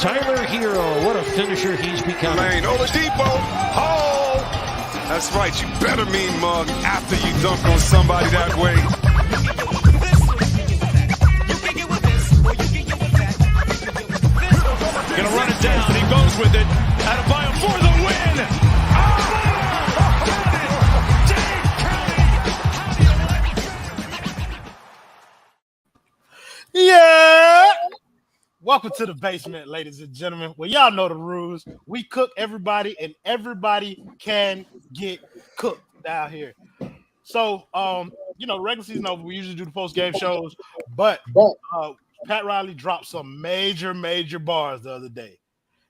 Tyler Herro, what a finisher he's become. Lane, Oladipo, oh! That's right, you better mean mug after you dunk on somebody that way. Gonna run it down, he goes with it. Adebayo for the win! Yeah! Welcome to the basement, ladies and gentlemen. Well, y'all know the rules. We cook everybody, and everybody can get cooked down here. So, regular season over, we usually do the post-game shows, but Pat Riley dropped some major bars the other day.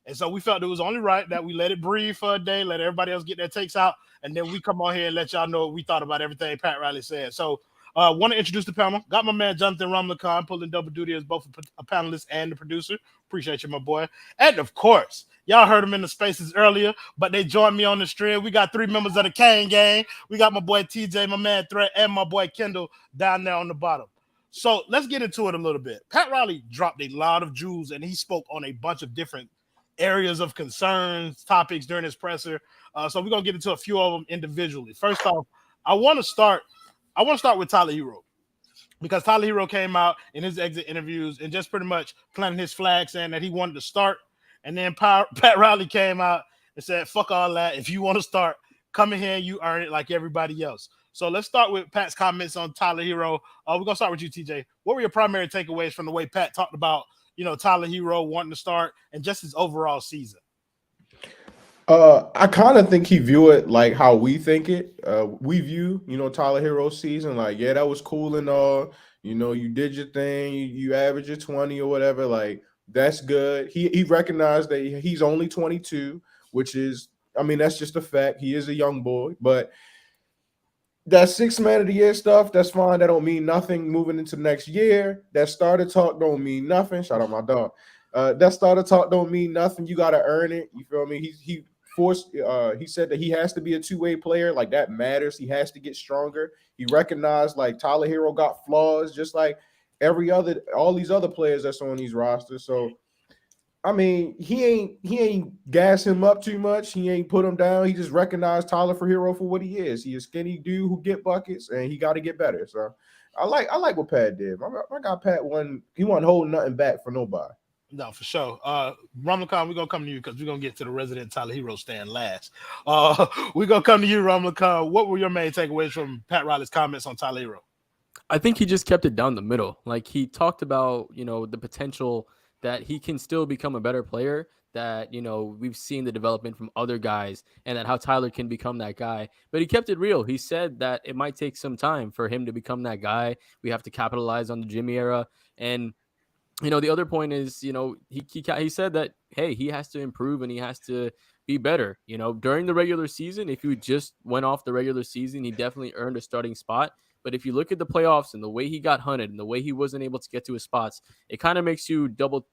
And so we felt it was only right that we let it breathe for a day, let everybody else get their takes out, and then we come on here and let y'all know what we thought about everything Pat Riley said. So, want to introduce the panel. Got my man Jonathan Robinson pulling double duty as both a panelist and the producer. Appreciate you, my boy. And of course, y'all heard him in the spaces earlier, but they joined me on the stream. We got 3 members of the Kane gang. We got my boy TJ, my man Threat, and my boy Kendall down there on the bottom. So let's get into it a little bit. Pat Riley dropped a lot of jewels, and he spoke on a bunch of different areas of concerns, topics during his presser. So we're gonna get into a few of them individually. First off, I want to start with Tyler Herro, because Tyler Herro came out in his exit interviews and just pretty much planted his flag saying that he wanted to start. And then Pat Riley came out and said, fuck all that. If you want to start, come in here and you earn it like everybody else. So let's start with Pat's comments on Tyler Herro. We're going to start with you, TJ. What were your primary takeaways from the way Pat talked about, Tyler Herro wanting to start and just his overall season? I kind of think he view it like how we think it. We view, Tyler Herro's season like, yeah, that was cool and all. You did your thing. You averaged your 20 or whatever. Like, that's good. He recognized that he's only 22, which is, that's just a fact. He is a young boy. But that 6th man of the year stuff, that's fine. That don't mean nothing moving into next year. That starter talk don't mean nothing. Shout out my dog. That starter talk don't mean nothing. You got to earn it. You feel me? He said that he has to be a two-way player. Like, that matters. He has to get stronger. He recognized like Tyler Herro got flaws just like all these other players that's on these rosters. So he ain't gas him up too much. He ain't put him down. He just recognized Tyler Herro for what he is. He a skinny dude who get buckets, and he got to get better. So I like what Pat did. My guy Pat he wasn't holding nothing back for nobody. No, for sure. Ramlakan, we're going to come to you because we're going to get to the resident Tyler Herro stand last. We're going to come to you, Ramlakan. What were your main takeaways from Pat Riley's comments on Tyler Herro? I think he just kept it down the middle. Like, he talked about, the potential that he can still become a better player, that, we've seen the development from other guys, and that how Tyler can become that guy. But he kept it real. He said that it might take some time for him to become that guy. We have to capitalize on the Jimmy era. And the other point is, he said that, hey, he has to improve and he has to be better. During the regular season, if you just went off the regular season, he definitely earned a starting spot. But if you look at the playoffs and the way he got hunted and the way he wasn't able to get to his spots, it kind of makes you double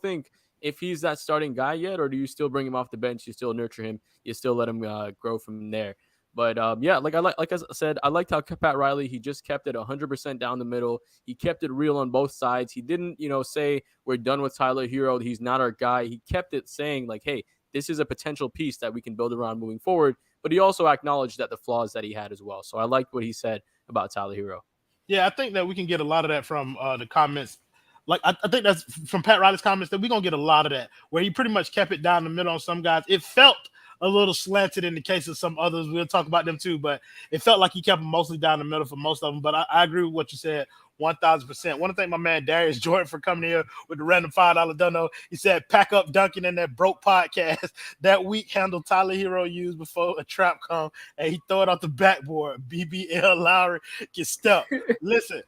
think if he's that starting guy yet, or do you still bring him off the bench? You still nurture him. You still let him grow from there. But like I said, I liked how Pat Riley, he just kept it 100% down the middle. He kept it real on both sides. He didn't, say we're done with Tyler Herro. He's not our guy. He kept it saying like, hey, this is a potential piece that we can build around moving forward. But he also acknowledged that the flaws that he had as well. So I liked what he said about Tyler Herro. Yeah, I think that we can get a lot of that from the comments. Like, I think that's from Pat Riley's comments that we're going to get a lot of that, where he pretty much kept it down the middle on some guys. It felt a little slanted in the case of some others. We'll talk about them too, but it felt like he kept them mostly down the middle for most of them. But I agree with what you said 1,000%. Want to thank my man Darius Jordan for coming here with the random $5 dono. He said, pack up Duncan in that broke podcast. That weak handle Tyler Herro used before a trap come, and he throw it off the backboard. BBL Lowry get stuck. Listen,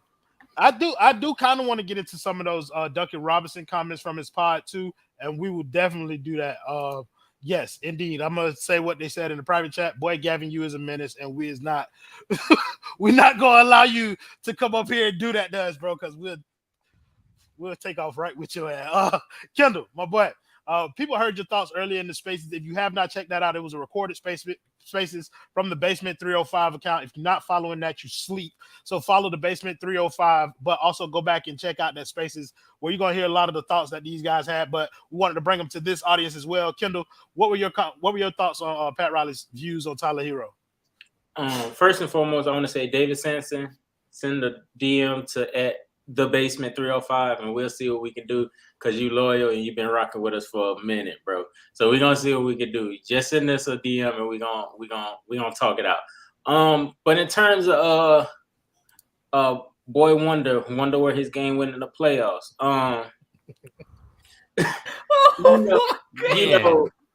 I do kind of want to get into some of those Duncan Robinson comments from his pod too, and we will definitely do that. Yes, indeed. I'm gonna say what they said in the private chat. Boy, Gavin, you is a menace, and we're not gonna allow you to come up here and do that to us, bro, because we'll take off right with your ass. Kendall, my boy, People heard your thoughts earlier in the Spaces. If you have not checked that out, it was a recorded Spaces from the Basement 305 account. If you're not following that, you sleep. So follow the Basement 305, but also go back and check out that Spaces where you're going to hear a lot of the thoughts that these guys had, but we wanted to bring them to this audience as well. Kendall, what were your thoughts on Pat Riley's views on Tyler Herro? First and foremost, I want to say David Sampson, send the DM to at the Basement 305, and we'll see what we can do because you loyal and you've been rocking with us for a minute, bro. So we're gonna see what we can do. Just send us a DM and we're gonna talk it out. But in terms of boy wonder where his game went in the playoffs.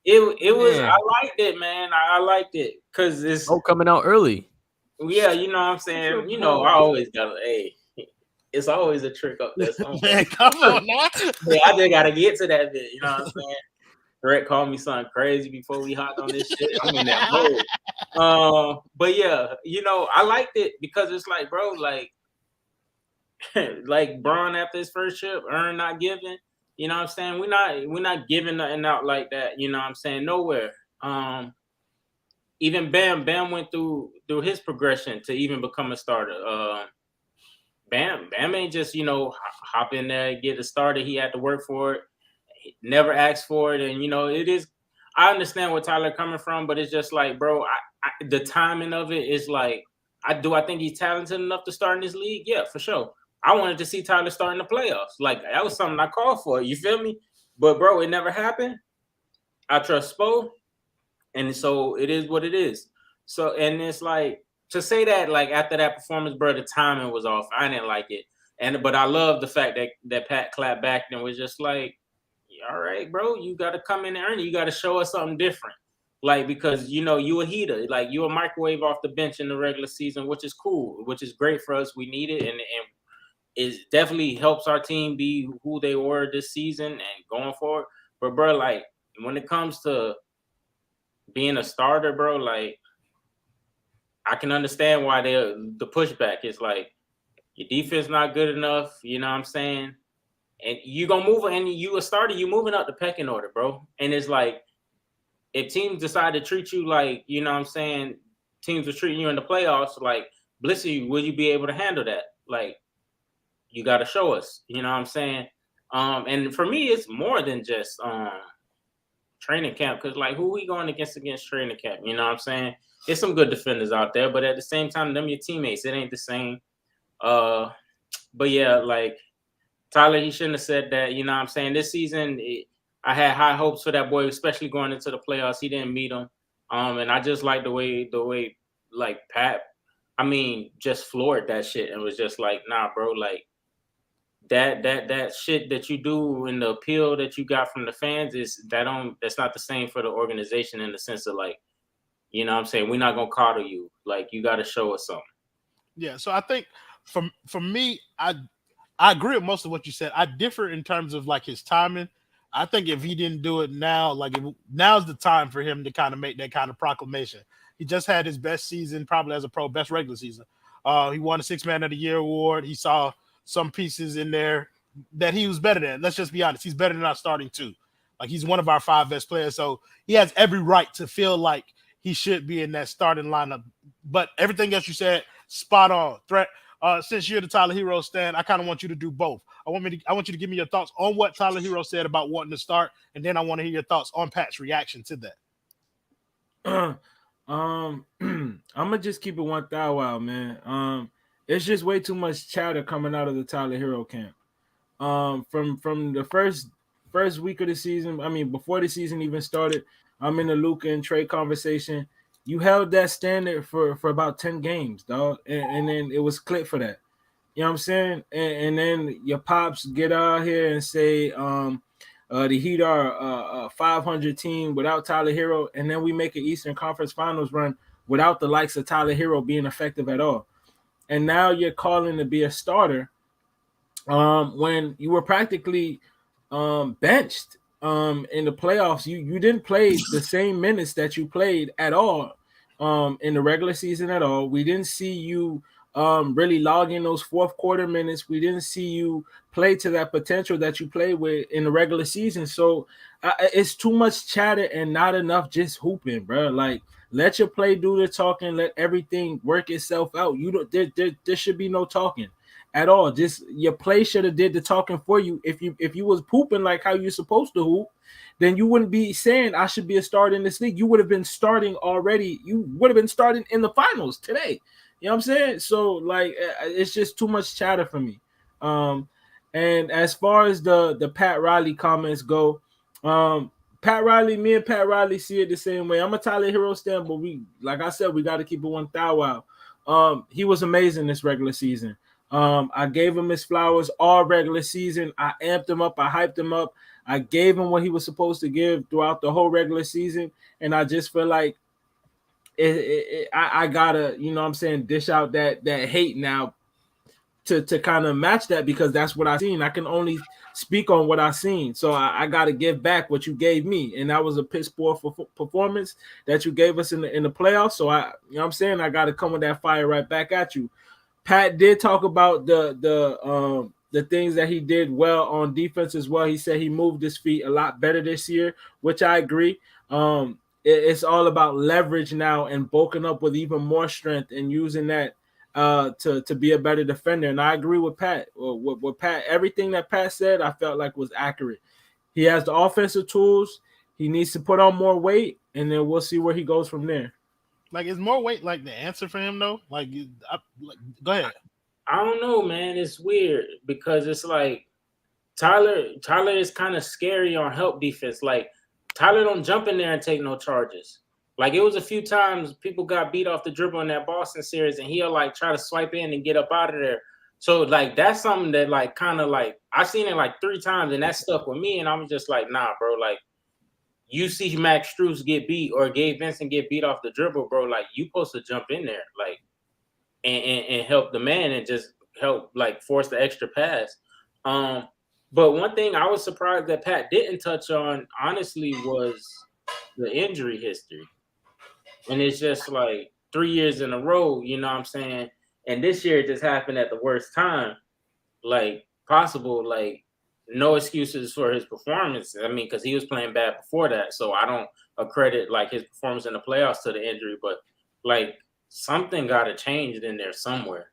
It was. I liked it, man. I liked it because it's coming out early. Yeah, you know what I'm saying. You know, I always got it's always a trick up there. Man, come on now. Yeah, I just gotta get to that bit. You know what I'm saying? Brett called me something crazy before we hopped on this shit. I'm in that mode. But yeah, you know, I liked it because it's like, bro, like Braun after his first trip, earn not giving. You know what I'm saying? We're not giving nothing out like that. You know what I'm saying? Nowhere. Even Bam went through his progression to even become a starter. Bam ain't just, you know, hop in there, get it started. He had to work for it. He never asked for it. And, you know, it is, I understand where Tyler coming from, but it's just like, bro, the timing of it is like, I think he's talented enough to start in this league? Yeah, for sure. I wanted to see Tyler start in the playoffs. Like, that was something I called for. You feel me? But, bro, it never happened. I trust Spo. And so it is what it is. So, and it's like, to say that, like, after that performance, bro, the timing was off. I didn't like it. But I love the fact that Pat clapped back and was just like, all right, bro, you got to come in there and you got to show us something different. Like, because, you know, you a heater. Like, you a microwave off the bench in the regular season, which is cool, which is great for us. We need it. And it definitely helps our team be who they were this season and going forward. But, bro, like, when it comes to being a starter, bro, like, I can understand why the pushback is like, your defense not good enough, you know what I'm saying? And you gonna move, and you a starter, you moving up the pecking order, bro. And it's like, if teams decide to treat you like, you know what I'm saying, teams are treating you in the playoffs, like, bless you, will you be able to handle that? Like, you got to show us, you know what I'm saying? And for me, it's more than just training camp, because, like, who we going against training camp? You know what I'm saying? There's some good defenders out there, but at the same time, them your teammates. It ain't the same. But yeah, like, Tyler, he shouldn't have said that. You know what I'm saying? This season, I had high hopes for that boy, especially going into the playoffs. He didn't meet them. And I just like the way like Pat, I mean, just floored that shit and was just like, nah, bro, like, that shit that you do and the appeal that you got from the fans that's not the same for the organization, in the sense of, like, you know what I'm saying, we're not gonna coddle you. Like, you got to show us something. Yeah. So I think for me, I agree with most of what you said. I differ in terms of, like, his timing. I think if he didn't do it now, like, now's the time for him to kind of make that kind of proclamation. He just had his best season, probably as a pro, best regular season. He won a 6 Man of the Year award. He saw some pieces in there that he was better than. Let's just be honest. He's better than our starting two. Like, he's one of our 5 best players. So he has every right to feel like he should be in that starting lineup. But everything else you said, spot on. Threat. Since you're the Tyler Herro stan, I kind of want you to do both. I want you to give me your thoughts on what Tyler Herro said about wanting to start, and then I want to hear your thoughts on Pat's reaction to that. I'm gonna just keep it 1,000, man. It's just way too much chatter coming out of the Tyler Herro camp. From the first week of the season, I mean, before the season even started, I'm in the Luka and Trey conversation. You held that standard for about 10 games, dog, and then it was clipped for that. You know what I'm saying? And then your pops get out here and say the Heat are a 500 team without Tyler Herro, and then we make an Eastern Conference Finals run without the likes of Tyler Herro being effective at all. And now you're calling to be a starter when you were practically benched in the playoffs. You didn't play the same minutes that you played at all in the regular season at all. We didn't see you really log in those fourth quarter minutes. We didn't see you play to that potential that you played with in the regular season. So it's too much chatter and not enough just hooping, bro. Like, let your play do the talking. Let everything work itself out. You don't. There should be no talking at all. Just your play should have did the talking for you. If you was pooping like how you're supposed to hoop, then you wouldn't be saying I should be a starter in this league. You would have been starting already. You would have been starting in the finals today. You know what I'm saying? So like, it's just too much chatter for me. And as far as the Pat Riley comments go, me and Pat Riley see it the same way. I'm a Tyler Herro stan, but like I said, we got to keep it 1,000. He was amazing this regular season. I gave him his flowers all regular season. I amped him up. I hyped him up. I gave him what he was supposed to give throughout the whole regular season. And I just feel like I gotta, you know what I'm saying, dish out that hate now to kind of match that, because that's what I seen. I can only speak on what I seen. So I got to give back what you gave me. And that was a piss poor performance that you gave us in the playoffs. So you know what I'm saying, I got to come with that fire right back at you. Pat did talk about the things that he did well on defense as well. He said he moved his feet a lot better this year, which I agree. It's all about leverage now and bulking up with even more strength and using that to be a better defender. And I agree with Pat. With Pat, everything that Pat said, I felt like was accurate. He has the offensive tools. He needs to put on more weight, and then we'll see where he goes from there. Like, is more weight like the answer for him though? Like, go ahead. I don't know, man. It's weird because it's like Tyler is kind of scary on help defense. Like, Tyler don't jump in there and take no charges. Like, it was a few times people got beat off the dribble in that Boston series, and he'll like try to swipe in and get up out of there. So like, that's something that like kind of like I've seen it like 3 times, and that stuck with me. And I'm just like, nah, bro. Like, you see Max Strus get beat or Gabe Vincent get beat off the dribble, bro. Like, you supposed to jump in there, like, and help the man and just help like force the extra pass. But one thing I was surprised that Pat didn't touch on, honestly, was the injury history. And it's just like 3 years in a row, you know what I'm saying? And this year it just happened at the worst time, like possible. Like, no excuses for his performance. I mean, because he was playing bad before that. So I don't accredit like his performance in the playoffs to the injury, but like something got to change in there somewhere.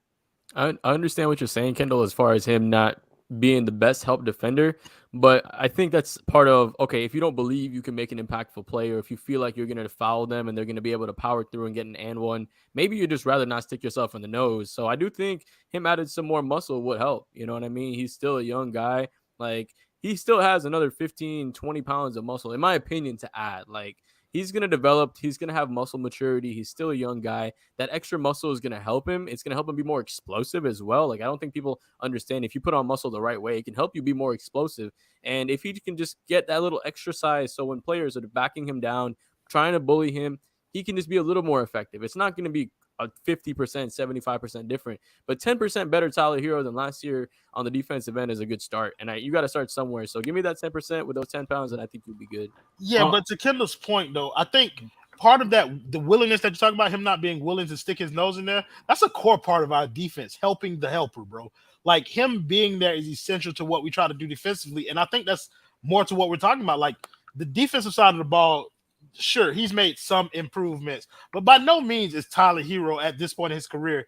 I understand what you're saying, Kendall, as far as him not being the best help defender. But I think that's part of, okay, if you don't believe you can make an impactful play, or if you feel like you're going to foul them and they're going to be able to power through and get an and one, maybe you'd just rather not stick yourself in the nose. So I do think him added some more muscle would help. You know what I mean? He's still a young guy. Like, he still has another 15, 20 pounds of muscle, in my opinion, to add. Like, he's going to develop. He's going to have muscle maturity. He's still a young guy. That extra muscle is going to help him. It's going to help him be more explosive as well. Like, I don't think people understand, if you put on muscle the right way, it can help you be more explosive. And if he can just get that little extra size, so when players are backing him down, trying to bully him, he can just be a little more effective. It's not going to be a 50%, 75% different, but 10% better Tyler Herro than last year on the defensive end is a good start. And you got to start somewhere. So give me that 10% with those 10 pounds, and I think you'll be good. Yeah, but to Kendall's point, though, I think part of that, the willingness that you're talking about, him not being willing to stick his nose in there, that's a core part of our defense, helping the helper, bro. Like, him being there is essential to what we try to do defensively. And I think that's more to what we're talking about. Like, the defensive side of the ball, sure, he's made some improvements, but by no means is Tyler Herro at this point in his career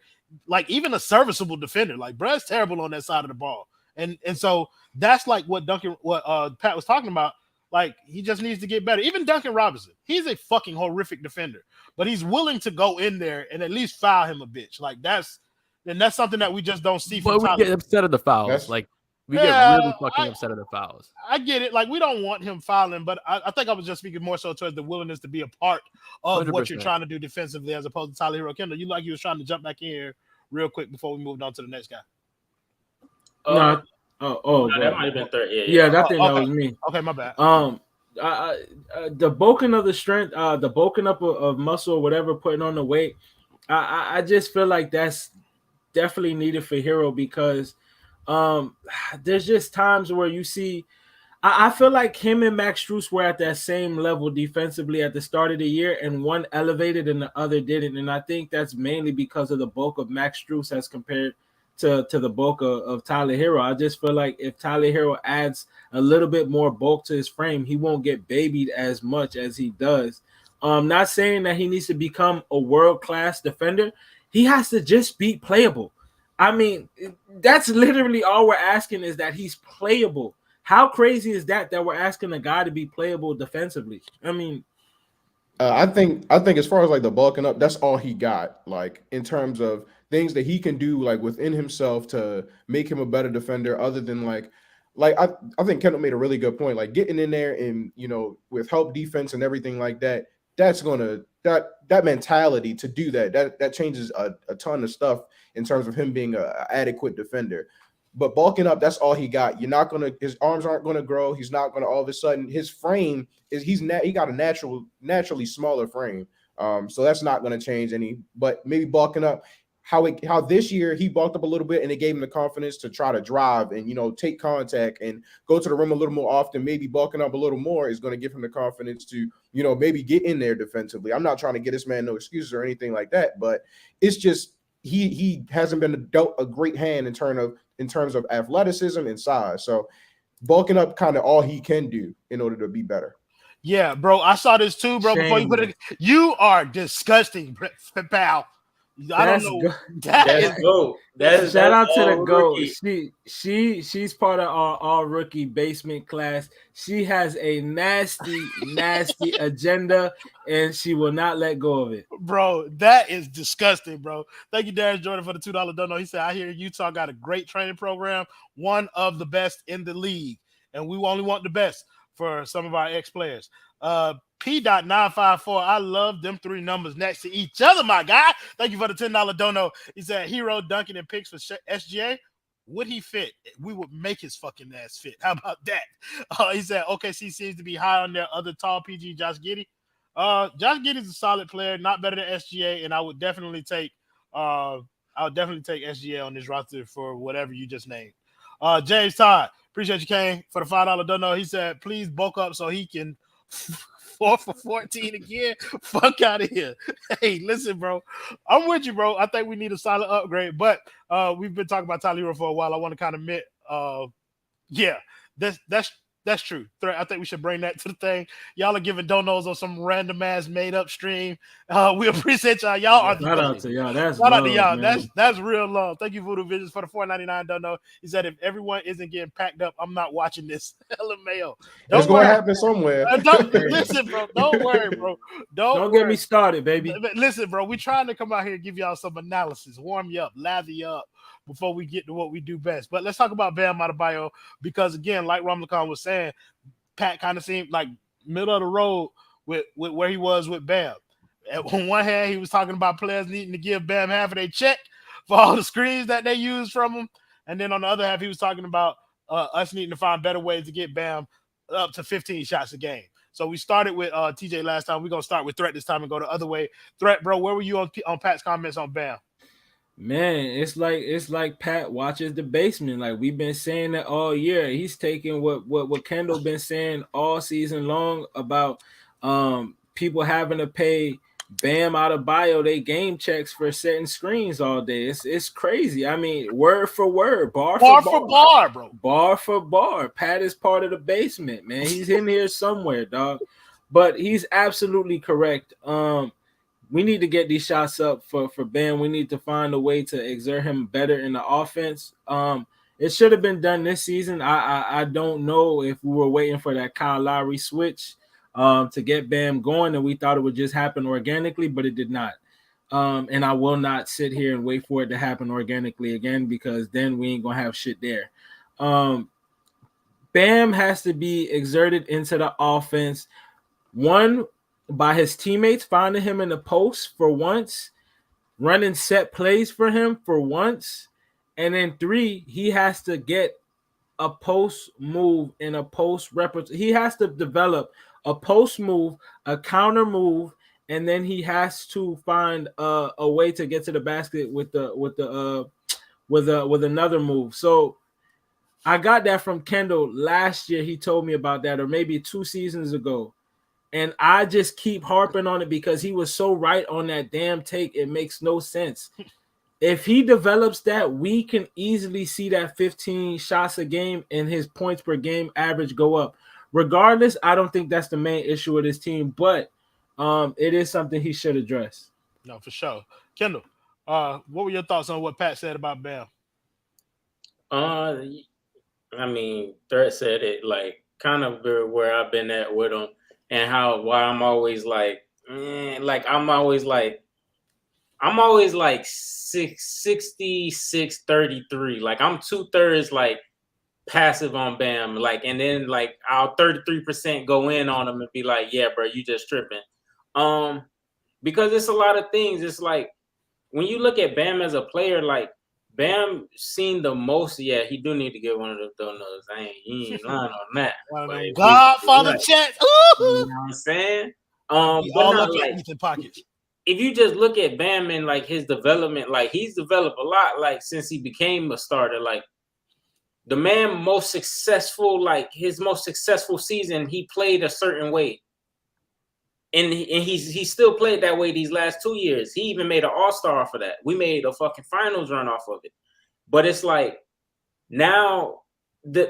like even a serviceable defender. Like, Brad's terrible on that side of the ball. And so that's like what Pat was talking about. Like, he just needs to get better. Even Duncan Robinson, he's a fucking horrific defender, but he's willing to go in there and at least foul him a bitch. Like, that's something that we just don't see. But we get upset at the fouls. We get really fucking upset at the fouls. I get it. Like, we don't want him fouling, but I think I was just speaking more so towards the willingness to be a part of 100%. What you're trying to do defensively, as opposed to Tyler Herro. Kendall, you was trying to jump back in here real quick before we moved on to the next guy. That might have been third. Yeah, that was me. Okay, my bad. The bulking of the strength, the bulking up of muscle, whatever, putting on the weight, I just feel like that's definitely needed for Herro, because there's just times where you see, I feel like him and Max Strus were at that same level defensively at the start of the year, and one elevated and the other didn't. And I think that's mainly because of the bulk of Max Strus as compared to the bulk of Tyler Herro. I just feel like if Tyler Herro adds a little bit more bulk to his frame, he won't get babied as much as he does. Not saying that he needs to become a world-class defender. He has to just be playable. I mean, that's literally all we're asking, is that he's playable. How crazy is that we're asking a guy to be playable defensively? I mean, I think as far as like the bulking up, that's all he got. Like in terms of things that he can do like within himself to make him a better defender, other than like I think Kendall made a really good point. Like getting in there and with help defense and everything like that, that's gonna that mentality to do that changes a ton of stuff in terms of him being an adequate defender. But bulking up, that's all he got. His arms aren't gonna grow. He's not gonna all of a sudden. His frame is he got a naturally smaller frame. So that's not gonna change any. But maybe bulking up, how this year he bulked up a little bit and it gave him the confidence to try to drive and take contact and go to the rim a little more often. Maybe bulking up a little more is going to give him the confidence to maybe get in there defensively. I'm not trying to get this man no excuses or anything like that, but it's just he hasn't been dealt a great hand in terms of athleticism and size. So bulking up kind of all he can do in order to be better. Yeah, bro. I saw this too, bro. Before you put it, you are disgusting, pal. I don't know. That's GOAT. Shout out to the GOAT. rookie. She's part of our all rookie basement class. She has a nasty agenda, and she will not let go of it. Bro, that is disgusting, bro. Thank you, Darren Jordan, for the $2 dono. He said, I hear Utah got a great training program, one of the best in the league, and we only want the best for some of our ex-players. P.954, I love them three numbers next to each other, my guy. Thank you for the $10 dono. He said, Herro, Duncan, and picks for SGA. Would he fit? We would make his fucking ass fit. How about that? He said, OKC seems to be high on their other tall PG, Josh Giddey. Josh Giddey's a solid player, not better than SGA, and I would definitely take SGA on this roster for whatever you just named. James Todd, appreciate you, Kane, for the $5 dono. He said, please bulk up so he can 4 for 14 again. Fuck out of here. Hey, listen, bro. I'm with you, bro. I think we need a solid upgrade, but we've been talking about Tyler Herro for a while. I want to kind of admit, that's true. I think we should bring that to the thing. Y'all are giving donos on some random ass made up stream. We appreciate y'all. Y'all are shout out to y'all. That's shout love, out to y'all. Man. That's real love. Thank you, Voodoo Visions, for the $4.99 dono. He said, if everyone isn't getting packed up, I'm not watching this. LMAO. It's going to happen somewhere. Listen, bro. Don't worry, bro. Don't get me started, baby. Listen, bro. We're trying to come out here and give y'all some analysis, warm you up, lather you up before we get to what we do best. But let's talk about Bam Adebayo, because again, like Ramlakan was saying, Pat kind of seemed like middle of the road with where he was with Bam. On one hand, he was talking about players needing to give Bam half of their check for all the screens that they use from him. And then on the other half, he was talking about us needing to find better ways to get Bam up to 15 shots a game. So we started with TJ last time. We're going to start with Threat this time and go the other way. Threat, bro, where were you on Pat's comments on Bam? Man, it's like Pat watches the basement. Like we've been saying that all year. He's taking what Kendall been saying all season long about people having to pay Bam Adebayo they game checks for setting screens all day. It's crazy. I mean, word for word, bar for bar, bro. Bar for bar. Pat is part of the basement, man. He's in here somewhere, dog. But he's absolutely correct. We need to get these shots up for Bam. We need to find a way to exert him better in the offense. It should have been done this season. I don't know if we were waiting for that Kyle Lowry switch to get Bam going, and we thought it would just happen organically, but it did not. And I will not sit here and wait for it to happen organically again, because then we ain't gonna have shit there. Bam has to be exerted into the offense. One, by his teammates finding him in the post for once, running set plays for him for once, and then 3, he has to get a post move and a post he has to develop a post move, a counter move, and then he has to find a way to get to the basket with another move. So I got that from Kendall last year. He told me about that, or maybe 2 seasons ago. And I just keep harping on it because he was so right on that damn take. It makes no sense. If he develops that, we can easily see that 15 shots a game and his points per game average go up. Regardless, I don't think that's the main issue with his team, but it is something he should address. No, for sure. Kendall, what were your thoughts on what Pat said about Bam? I mean, Threat said it like kind of where I've been at with him, and why I'm always like, I'm always like 66-33. Like I'm 2/3 like passive on Bam, like, and then like I'll 33% go in on him and be like, yeah, bro, you just tripping. Because it's a lot of things. It's like when you look at Bam as a player, like Bam seen the most. Yeah, he do need to get one of the donuts. He ain't lying on that. Godfather chat. You know what I'm saying? All up in Ethan pockets. If you just look at Bam and like his development, like he's developed a lot, like since he became a starter. Like the man most successful, like his most successful season, he played a certain way. And he's still played that way these last 2 years. He even made an all-star off of that. We made a fucking finals run off of it. But it's like now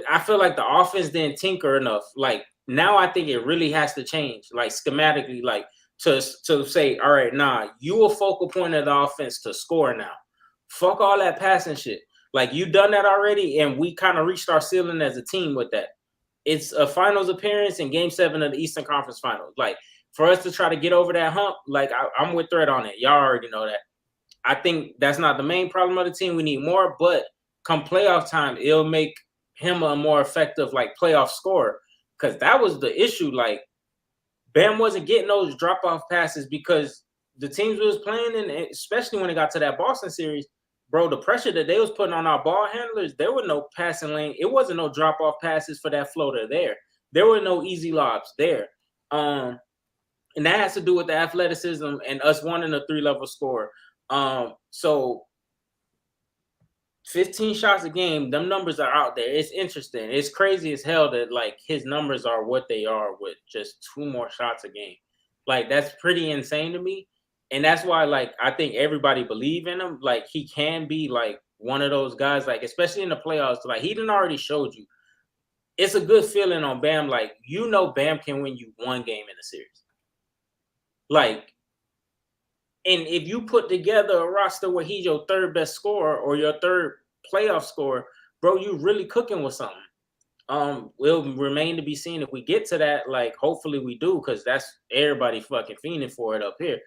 I feel like the offense didn't tinker enough. Like now I think it really has to change, like schematically, like to say, all right, you a focal point of the offense to score now. Fuck all that passing shit. Like you done that already, and we kind of reached our ceiling as a team with that. It's a finals appearance in Game 7 of the Eastern Conference Finals. Like for us to try to get over that hump, like I'm with Thread on it. Y'all already know that. I think that's not the main problem of the team. We need more, but come playoff time, it'll make him a more effective like playoff scorer. Because that was the issue. Like Bam wasn't getting those drop-off passes because the teams we was playing in, especially when it got to that Boston series, bro, the pressure that they was putting on our ball handlers, there were no passing lane. It wasn't no drop-off passes for that floater there. There were no easy lobs there. And that has to do with the athleticism and us wanting a 3-level score. So 15 shots a game, them numbers are out there. It's interesting. It's crazy as hell that like his numbers are what they are with just 2 more shots a game. Like that's pretty insane to me. And that's why like I think everybody believe in him. Like he can be like one of those guys, like especially in the playoffs, like he done already showed you. It's a good feeling on Bam. Like Bam can win you 1 game in a series. Like, and if you put together a roster where he's your 3rd best scorer or your 3rd playoff scorer, bro, you really cooking with something. Will remain to be seen if we get to that. Like, hopefully we do, because that's everybody fucking fiending for it up here.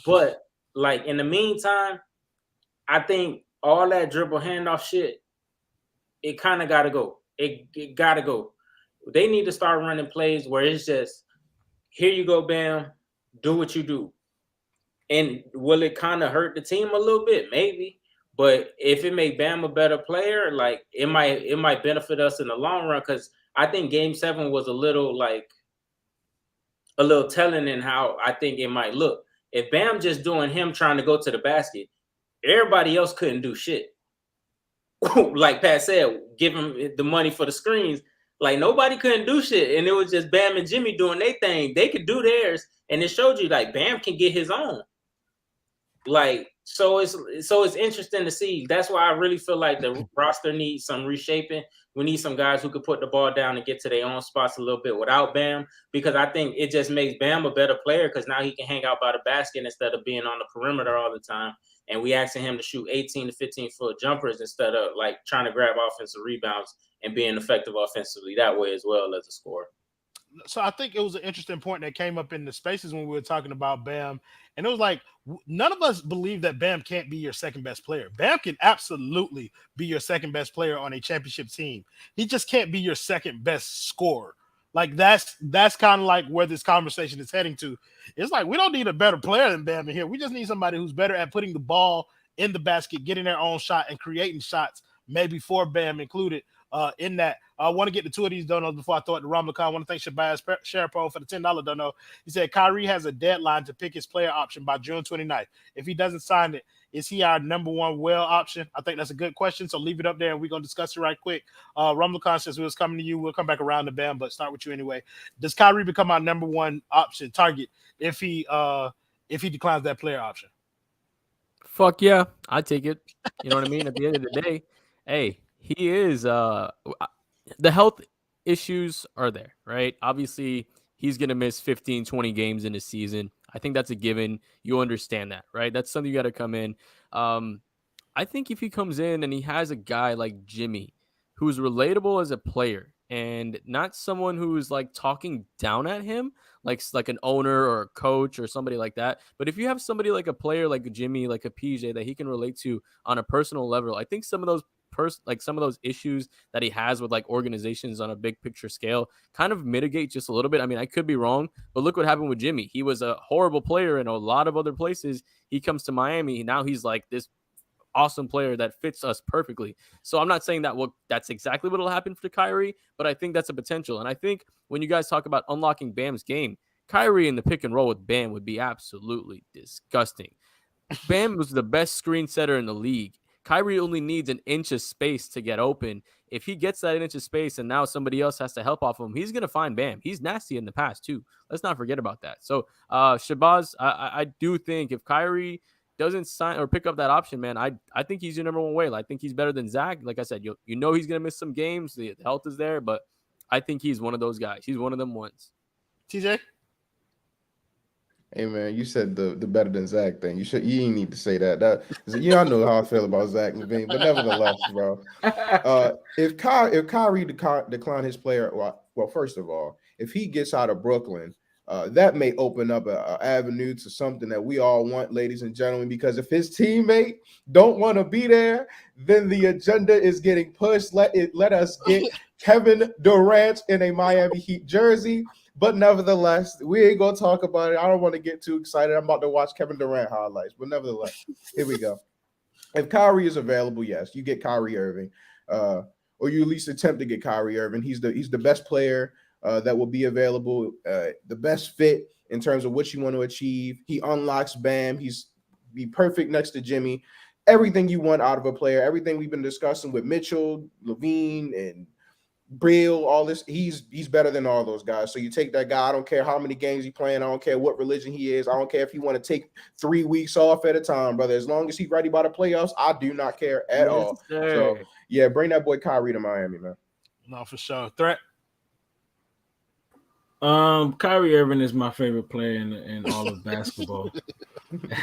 But like in the meantime, I think all that dribble handoff shit, it kind of gotta go. It gotta go. They need to start running plays where it's just, here you go, Bam. Do what you do. And will it kind of hurt the team a little bit? Maybe. But if it make Bam a better player, like it might benefit us in the long run, because I think Game 7 was a little telling in how I think it might look. If Bam just doing him trying to go to the basket, everybody else couldn't do shit. Like Pat said, give him the money for the screens. Like nobody couldn't do shit, and it was just Bam and Jimmy doing their thing. They could do theirs, and it showed you like Bam can get his own. Like so it's interesting to see. That's why I really feel like the roster needs some reshaping. We need some guys who could put the ball down and get to their own spots a little bit without Bam, because I think it just makes Bam a better player because now he can hang out by the basket instead of being on the perimeter all the time. And we asking him to shoot 18 to 15-foot jumpers instead of like trying to grab offensive rebounds and being effective offensively that way as well as a scorer. So I think it was an interesting point that came up in the spaces when we were talking about Bam. And it was like, none of us believe that Bam can't be your 2nd best player. Bam can absolutely be your 2nd best player on a championship team. He just can't be your 2nd best scorer. Like that's kind of like where this conversation is heading to. It's like, we don't need a better player than Bam in here. We just need somebody who's better at putting the ball in the basket, getting their own shot and creating shots, maybe for Bam included. In that, I want to get to 2 of these donos before I throw it to Ramlakan. I want to thank Shabazz Sharapole for the $10 dono. He said Kyrie has a deadline to pick his player option by June 29th. If he doesn't sign it, Is he our number one well option? I think that's a good question. So leave it up there and we're going to discuss it right quick. Rumblecon, since we was coming to you, we'll come back around to Bam, but start with you anyway. Does Kyrie become our number one option target if he declines that player option? Fuck yeah, I take it. You know what I mean? At the end of the day, hey, he is the health issues are there, right? Obviously, he's going to miss 15, 20 games in a season. I think that's a given. You understand that, right? That's something you got to come in. I think if he comes in and he has a guy like Jimmy who's relatable as a player and not someone who's like talking down at him, like an owner or a coach or somebody like that. But if you have somebody like a player like Jimmy, like a PJ that he can relate to on a personal level, I think some of those some of those issues that he has with like organizations on a big picture scale kind of mitigate just a little bit. I mean, I could be wrong, but look what happened with Jimmy. He was a horrible player in a lot of other places. He comes to Miami. Now he's like this awesome player that fits us perfectly. So I'm not saying that that's exactly what will happen for Kyrie, but I think that's a potential. And I think when you guys talk about unlocking Bam's game, Kyrie in the pick and roll with Bam would be absolutely disgusting. Bam was the best screen setter in the league. Kyrie only needs an inch of space to get open. If he gets that inch of space and now somebody else has to help off him, he's going to find Bam. He's nasty in the past too. Let's not forget about that. So Shabazz, I do think if Kyrie doesn't sign or pick up that option, man, I think he's your number one whale. I think he's better than Zach. Like I said, you know he's going to miss some games. The health is there, but I think he's one of those guys. He's one of them ones. TJ? Hey man, you said the better than Zach thing. You didn't need to say that. I know how I feel about Zach LaVine, but nevertheless, bro. If Kyrie decline his player, well, first of all, if he gets out of Brooklyn, that may open up an avenue to something that we all want, ladies and gentlemen. Because if his teammate don't want to be there, then the agenda is getting pushed. Let us get Kevin Durant in a Miami Heat jersey. But nevertheless, we ain't going to talk about it. I don't want to get too excited. I'm about to watch Kevin Durant highlights. But nevertheless, here we go. If Kyrie is available, yes, you get Kyrie Irving. Or you at least attempt to get Kyrie Irving. He's the best player that will be available, the best fit in terms of what you want to achieve. He unlocks Bam. He's be perfect next to Jimmy. Everything you want out of a player, everything we've been discussing with Mitchell, Levine, and Brill, all this, he's better than all those guys. So you take that guy. I don't care how many games he's playing. I don't care what religion he is. I don't care if you want to take 3 weeks off at a time, brother. As long as he's ready by the playoffs, I do not care at all. Sir. So yeah, bring that boy Kyrie to Miami, man. No, for sure. Threat. Kyrie Irving is my favorite player in all of basketball.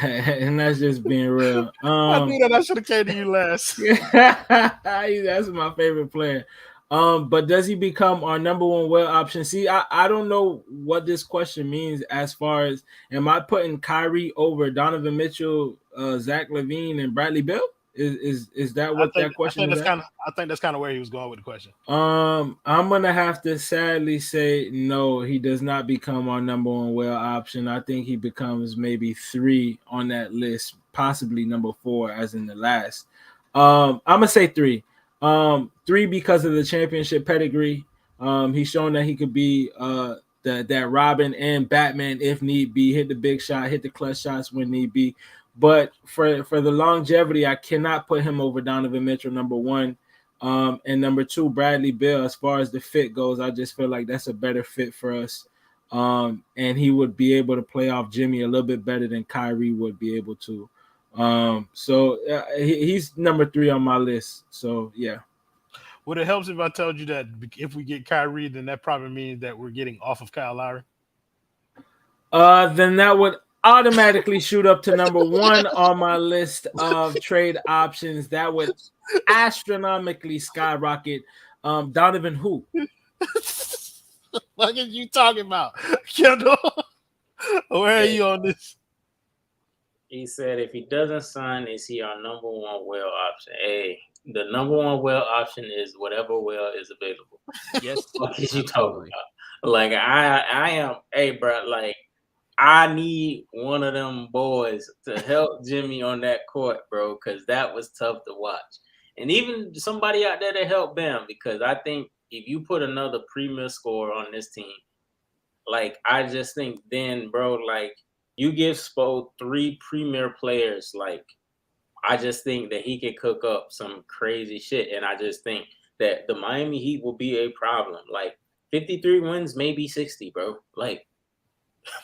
And that's just being real. I knew that I should have came to you last. That's my favorite player. But does he become our number one well option? See, I don't know what this question means as far as, am I putting Kyrie over Donovan Mitchell, Zach LaVine, and Bradley Beal? Is that what that question is? I think that's kind of where he was going with the question. I'm gonna have to sadly say no. He does not become our number one well option. I think he becomes maybe 3 on that list, possibly number 4, as in the last. I'm gonna say 3. 3 because of the championship pedigree. He's shown that he could be that Robin and Batman if need be, hit the big shot, hit the clutch shots when need be. But for the longevity, I cannot put him over Donovan Mitchell, number 1. And number 2, Bradley Beal. As far as the fit goes, I just feel like that's a better fit for us. And he would be able to play off Jimmy a little bit better than Kyrie would be able to. So he's number 3 on my list. So yeah. Would it help if I told you that if we get Kyrie, then that probably means that we're getting off of Kyle Lowry? Then that would automatically shoot up to number 1 on my list of trade options. That would astronomically skyrocket. Donovan who? What are you talking about, Kendall? Where are you on this? He said if he doesn't sign, is he our number 1 well option? Hey, the number 1 well option is whatever well is available. Yes. What is you talking about? Like I am, hey bro, like I need one of them boys to help Jimmy on that court, bro, because that was tough to watch. And even somebody out there to help Bam, because I think if you put another premier scorer on this team, like I just think then, bro, like you give Spo 3 premier players, like I just think that he could cook up some crazy shit, and I just think that the Miami Heat will be a problem. Like 53 wins, maybe 60, bro. Like,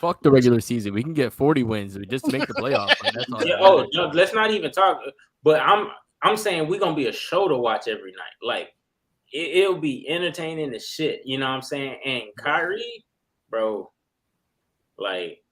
Fuck the regular season. We can get 40 wins just to make the playoffs. Like, that's all yeah, that matters. no, let's not even talk. But I'm saying we're gonna be a show to watch every night. Like, it'll be entertaining as shit. You know what I'm saying? And Kyrie, bro, like,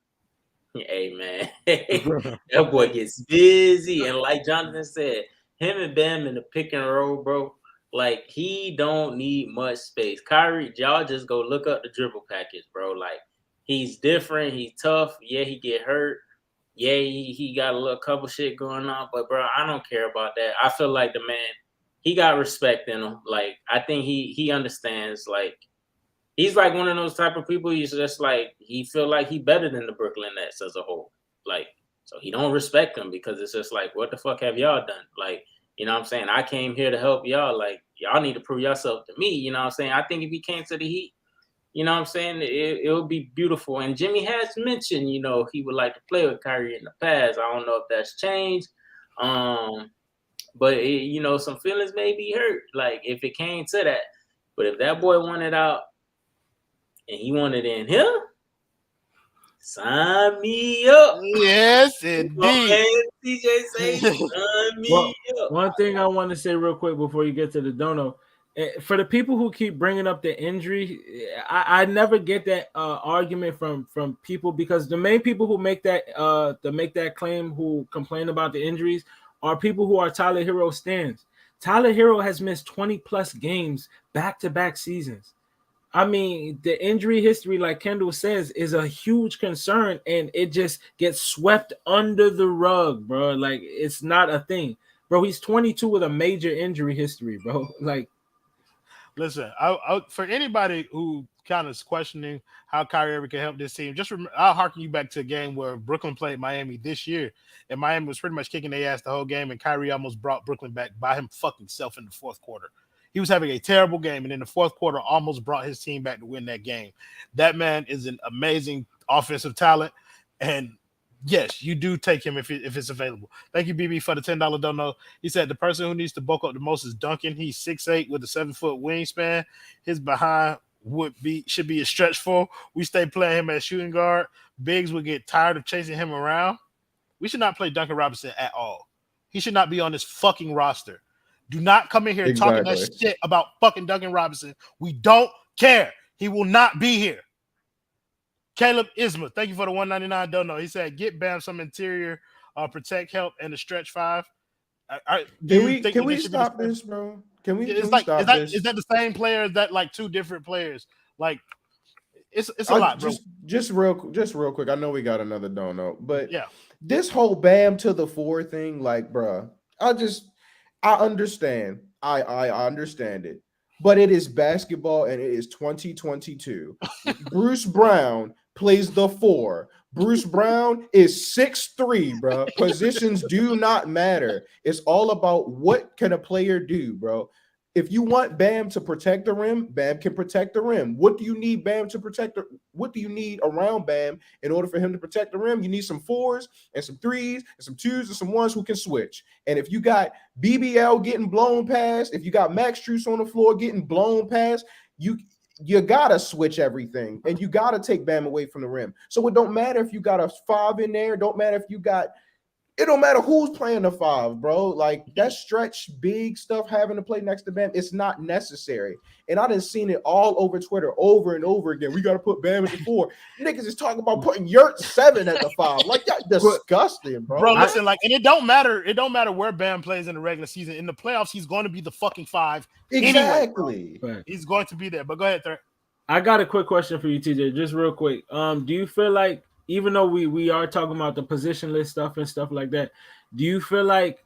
hey man, that boy gets busy, and like Jonathan said, him and Bam in the pick and roll, bro. Like, he don't need much space. Kyrie, y'all just go look up the dribble package, bro. Like, he's different, he's tough. Yeah, he get hurt. Yeah, he got a little couple shit going on, but bro, I don't care about that. I feel like the man, he got respect in him. Like, I think he understands. Like, he's like one of those type of people. He's just like, he feel like he better than the Brooklyn Nets as a whole. Like, so he don't respect them because it's just like, what the fuck have y'all done? Like, you know what I'm saying? I came here to help y'all. Like, y'all need to prove yourself to me. You know what I'm saying? I think if he came to the Heat, you know what I'm saying, it would be beautiful. And Jimmy has mentioned, you know, he would like to play with Kyrie in the past. I don't know if that's changed. But, you know, some feelings may be hurt, like, if it came to that. But if that boy wanted out and he wanted in here, sign me up. Yes, indeed. TJ say, sign me up. One thing I want to say real quick before you get to the dono, for the people who keep bringing up the injury, I never get that argument from people, because the main people who make that claim, who complain about the injuries, are people who are Tyler Herro stans. Tyler Herro has missed 20 plus games back-to-back seasons. I mean, the injury history, like Kendall says, is a huge concern, and it just gets swept under the rug, bro. Like, it's not a thing, bro. He's 22 with a major injury history, bro. Like, listen, I for anybody who kind of is questioning how Kyrie Irving can help this team, I'll harken you back to a game where Brooklyn played Miami this year, and Miami was pretty much kicking their ass the whole game, and Kyrie almost brought Brooklyn back by him fucking self in the fourth quarter. He was having a terrible game, and in the fourth quarter almost brought his team back to win that game. That man is an amazing offensive talent, and yes, you do take him if it's available. Thank you, BB, for the $10 dono. He said the person who needs to bulk up the most is Duncan. He's 6'8" with a 7-foot wingspan. His behind should be a stretch full. We stay playing him as shooting guard. Biggs would get tired of chasing him around. We should not play Duncan Robinson at all. He should not be on this fucking roster. Do not come in here talking that shit about fucking Duncan Robinson. We don't care. He will not be here. Caleb Isma, thank you for the $1.99 dono. He said, get Bam some interior protect help and a stretch five. Can we stop this, bro? Can we stop this? Is that the same player? Is that like two different players? Like, it's a lot, bro. Just real quick. I know we got another dono, but yeah, this whole Bam to the 4 thing, like, bro, I understand. I understand it. But it is basketball, and it is 2022. Bruce Brown plays the 4. Bruce Brown is 6'3", bro. Positions do not matter. It's all about what can a player do, bro. If you want Bam to protect the rim, Bam can protect the rim. What do you need Bam to protect? What do you need around Bam in order for him to protect the rim? You need some 4s and some 3s and some 2s and some 1s who can switch. And if you got BBL getting blown past, if you got Max Strus on the floor getting blown past, you gotta switch everything, and you gotta take Bam away from the rim. So it don't matter if you got a 5 in there. It don't matter who's playing the 5, bro. Like, that stretch big stuff, having to play next to Bam, it's not necessary. And I done seen it all over Twitter over and over again. We got to put Bam at the 4. Niggas is talking about putting Yurt 7 at the 5. Like, that's disgusting, bro. Bro, listen, like, and it don't matter where Bam plays in the regular season. In the playoffs, he's going to be the fucking 5. Exactly. Anyway, he's going to be there. But go ahead, Thurk. I got a quick question for you, TJ, just real quick. Do you feel like, even though we are talking about the positionless stuff and stuff like that, do you feel like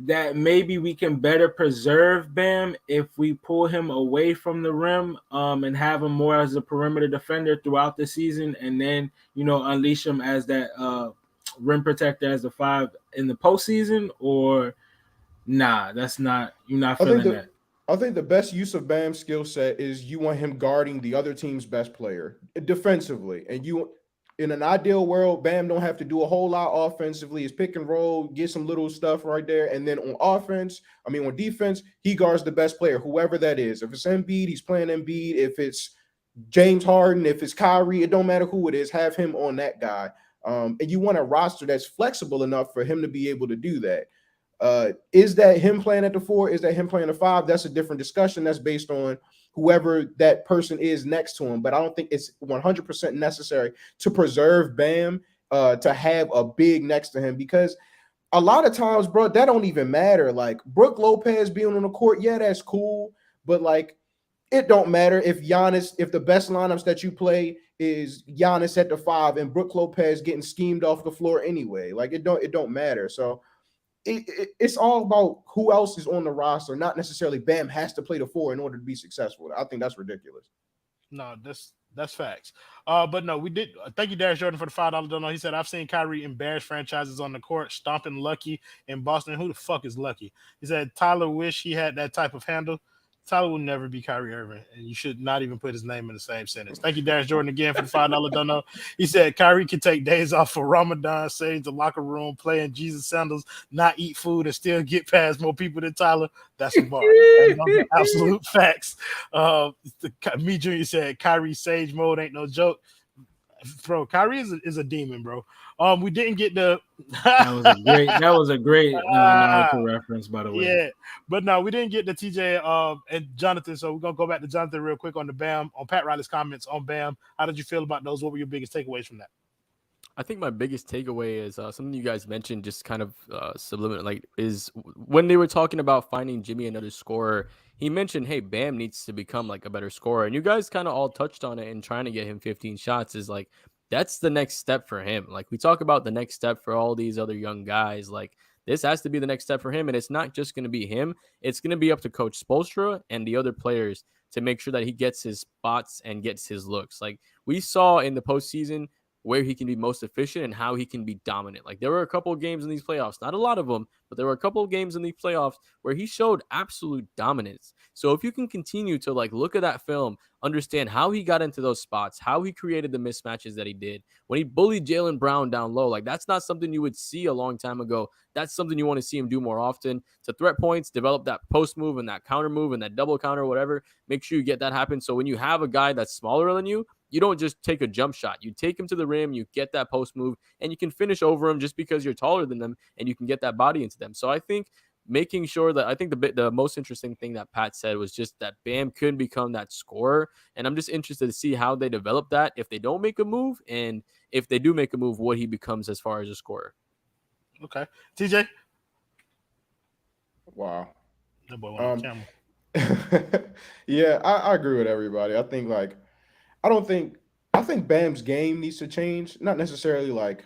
that maybe we can better preserve Bam if we pull him away from the rim and have him more as a perimeter defender throughout the season, and then, you know, unleash him as that rim protector as a 5 in the postseason? Or nah, that's not, you're not feeling that? I think the best use of Bam's skill set is you want him guarding the other team's best player defensively, and in an ideal world, Bam don't have to do a whole lot offensively. It's pick and roll, get some little stuff right there. And then on defense, he guards the best player, whoever that is. If it's Embiid, he's playing Embiid. If it's James Harden, if it's Kyrie, it don't matter who it is, have him on that guy. And you want a roster that's flexible enough for him to be able to do that. Is that him playing at the 4? Is that him playing the 5? That's a different discussion. That's based on whoever that person is next to him. But I don't think it's 100% necessary to preserve Bam to have a big next to him, because a lot of times, bro, that don't even matter. Like Brook Lopez being on the court, yeah, that's cool. But like, it don't matter if the best lineups that you play is Giannis at the 5 and Brook Lopez getting schemed off the floor anyway. Like it don't matter. So it's all about who else is on the roster, not necessarily Bam has to play the 4 in order to be successful. I think that's ridiculous. No, that's facts. But no, we did. Thank you, Darius Jordan, for the $5 donut. He said, I've seen Kyrie embarrass franchises on the court, stomping Lucky in Boston. Who the fuck is Lucky? He said, Tyler wish he had that type of handle. Tyler will never be Kyrie Irving, and you should not even put his name in the same sentence. Thank you, Darius Jordan, again for the $5 dono. He said Kyrie can take days off for Ramadan, sage the locker room, play in Jesus sandals, not eat food, and still get past more people than Tyler. That's a bar. Those are absolute facts. Me Jr. said Kyrie sage mode ain't no joke. Bro, Kyrie is a demon, bro. We didn't get the that was a great Naruto reference, by the way. Yeah, but no, we didn't get the TJ and Jonathan. So we're gonna go back to Jonathan real quick on the Bam, on Pat Riley's comments on Bam. How did you feel about those? What were your biggest takeaways from that? I think my biggest takeaway is something you guys mentioned, just kind of subliminal, like is when they were talking about finding Jimmy another scorer. He mentioned, hey, Bam needs to become like a better scorer. And you guys kind of all touched on it and trying to get him 15 shots is like, that's the next step for him. Like we talk about the next step for all these other young guys. Like this has to be the next step for him. And it's not just going to be him. It's going to be up to Coach Spoelstra and the other players to make sure that he gets his spots and gets his looks. Like we saw in the postseason where he can be most efficient and how he can be dominant. Like there were a couple of games in these playoffs, not a lot of them, but there were a couple of games in these playoffs where he showed absolute dominance. So if you can continue to like look at that film, understand how he got into those spots, how he created the mismatches that he did, when he bullied Jaylen Brown down low, like that's not something you would see a long time ago. That's something you want to see him do more often. To threat points, develop that post move and that counter move and that double counter, whatever. Make sure you get that happen. So when you have a guy that's smaller than you, you don't just take a jump shot. You take him to the rim, you get that post move, and you can finish over him just because you're taller than them and you can get that body into them. So I think making sure that I think the most interesting thing that Pat said was just that Bam could become that scorer. And I'm just interested to see how they develop that if they don't make a move, and if they do make a move, what he becomes as far as a scorer. Okay. TJ? Wow. That boy went on camera. Yeah, I agree with everybody. I think Bam's game needs to change. Not necessarily like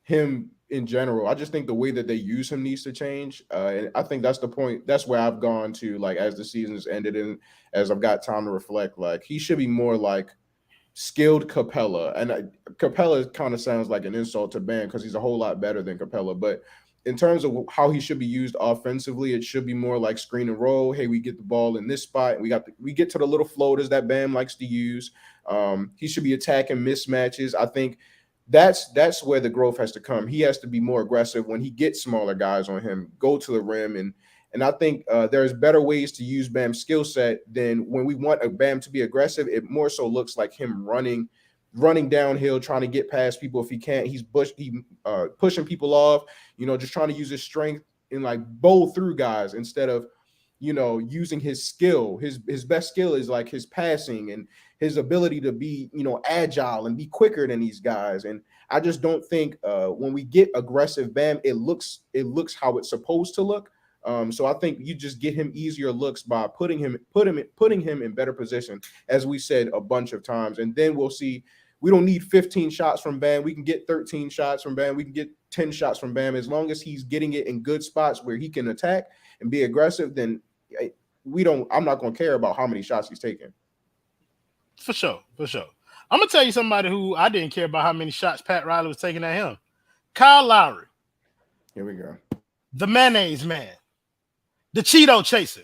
him in general. I just think the way that they use him needs to change. And I think that's the point. That's where I've gone to, like, as the season's ended and as I've got time to reflect, like he should be more like skilled Capella. And Capella kind of sounds like an insult to Bam because he's a whole lot better than Capella. But in terms of how he should be used offensively, it should be more like screen and roll. Hey, we get the ball in this spot. We get to the little floaters that Bam likes to use. He should be attacking mismatches. I think that's where the growth has to come. He has to be more aggressive when he gets smaller guys on him, go to the rim. And I think there's better ways to use Bam's skill set than when we want a Bam to be aggressive. It more so looks like him running downhill, trying to get past people. If he can't, he's pushing people off, just trying to use his strength and like bowl through guys instead of, using his skill. His best skill is like his passing and his ability to be, agile and be quicker than these guys. And I just don't think when we get aggressive Bam, it looks how it's supposed to look. So I think you just get him easier looks by putting him in better position, as we said a bunch of times. And then we'll see. We don't need 15 shots from Bam. We can get 13 shots from Bam. We can get 10 shots from Bam. As long as he's getting it in good spots where he can attack and be aggressive, then I'm not going to care about how many shots he's taking. For sure. I'm going to tell you somebody who I didn't care about how many shots Pat Riley was taking at him. Kyle Lowry. Here we go. The mayonnaise man. The Cheeto chaser.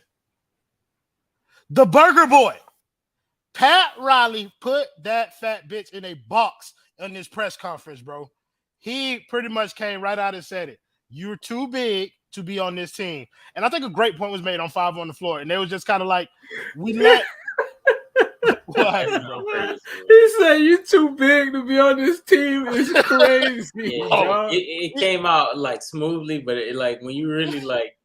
The burger boy. Pat Riley put that fat bitch in a box in this press conference, bro. He pretty much came right out and said it. You're too big to be on this team. And I think a great point was made on 5 on the floor. And they was just kind of like, we let what happened, bro? He said you too big to be on this team. It's crazy. Yeah, it came out like smoothly, but it, like when you really like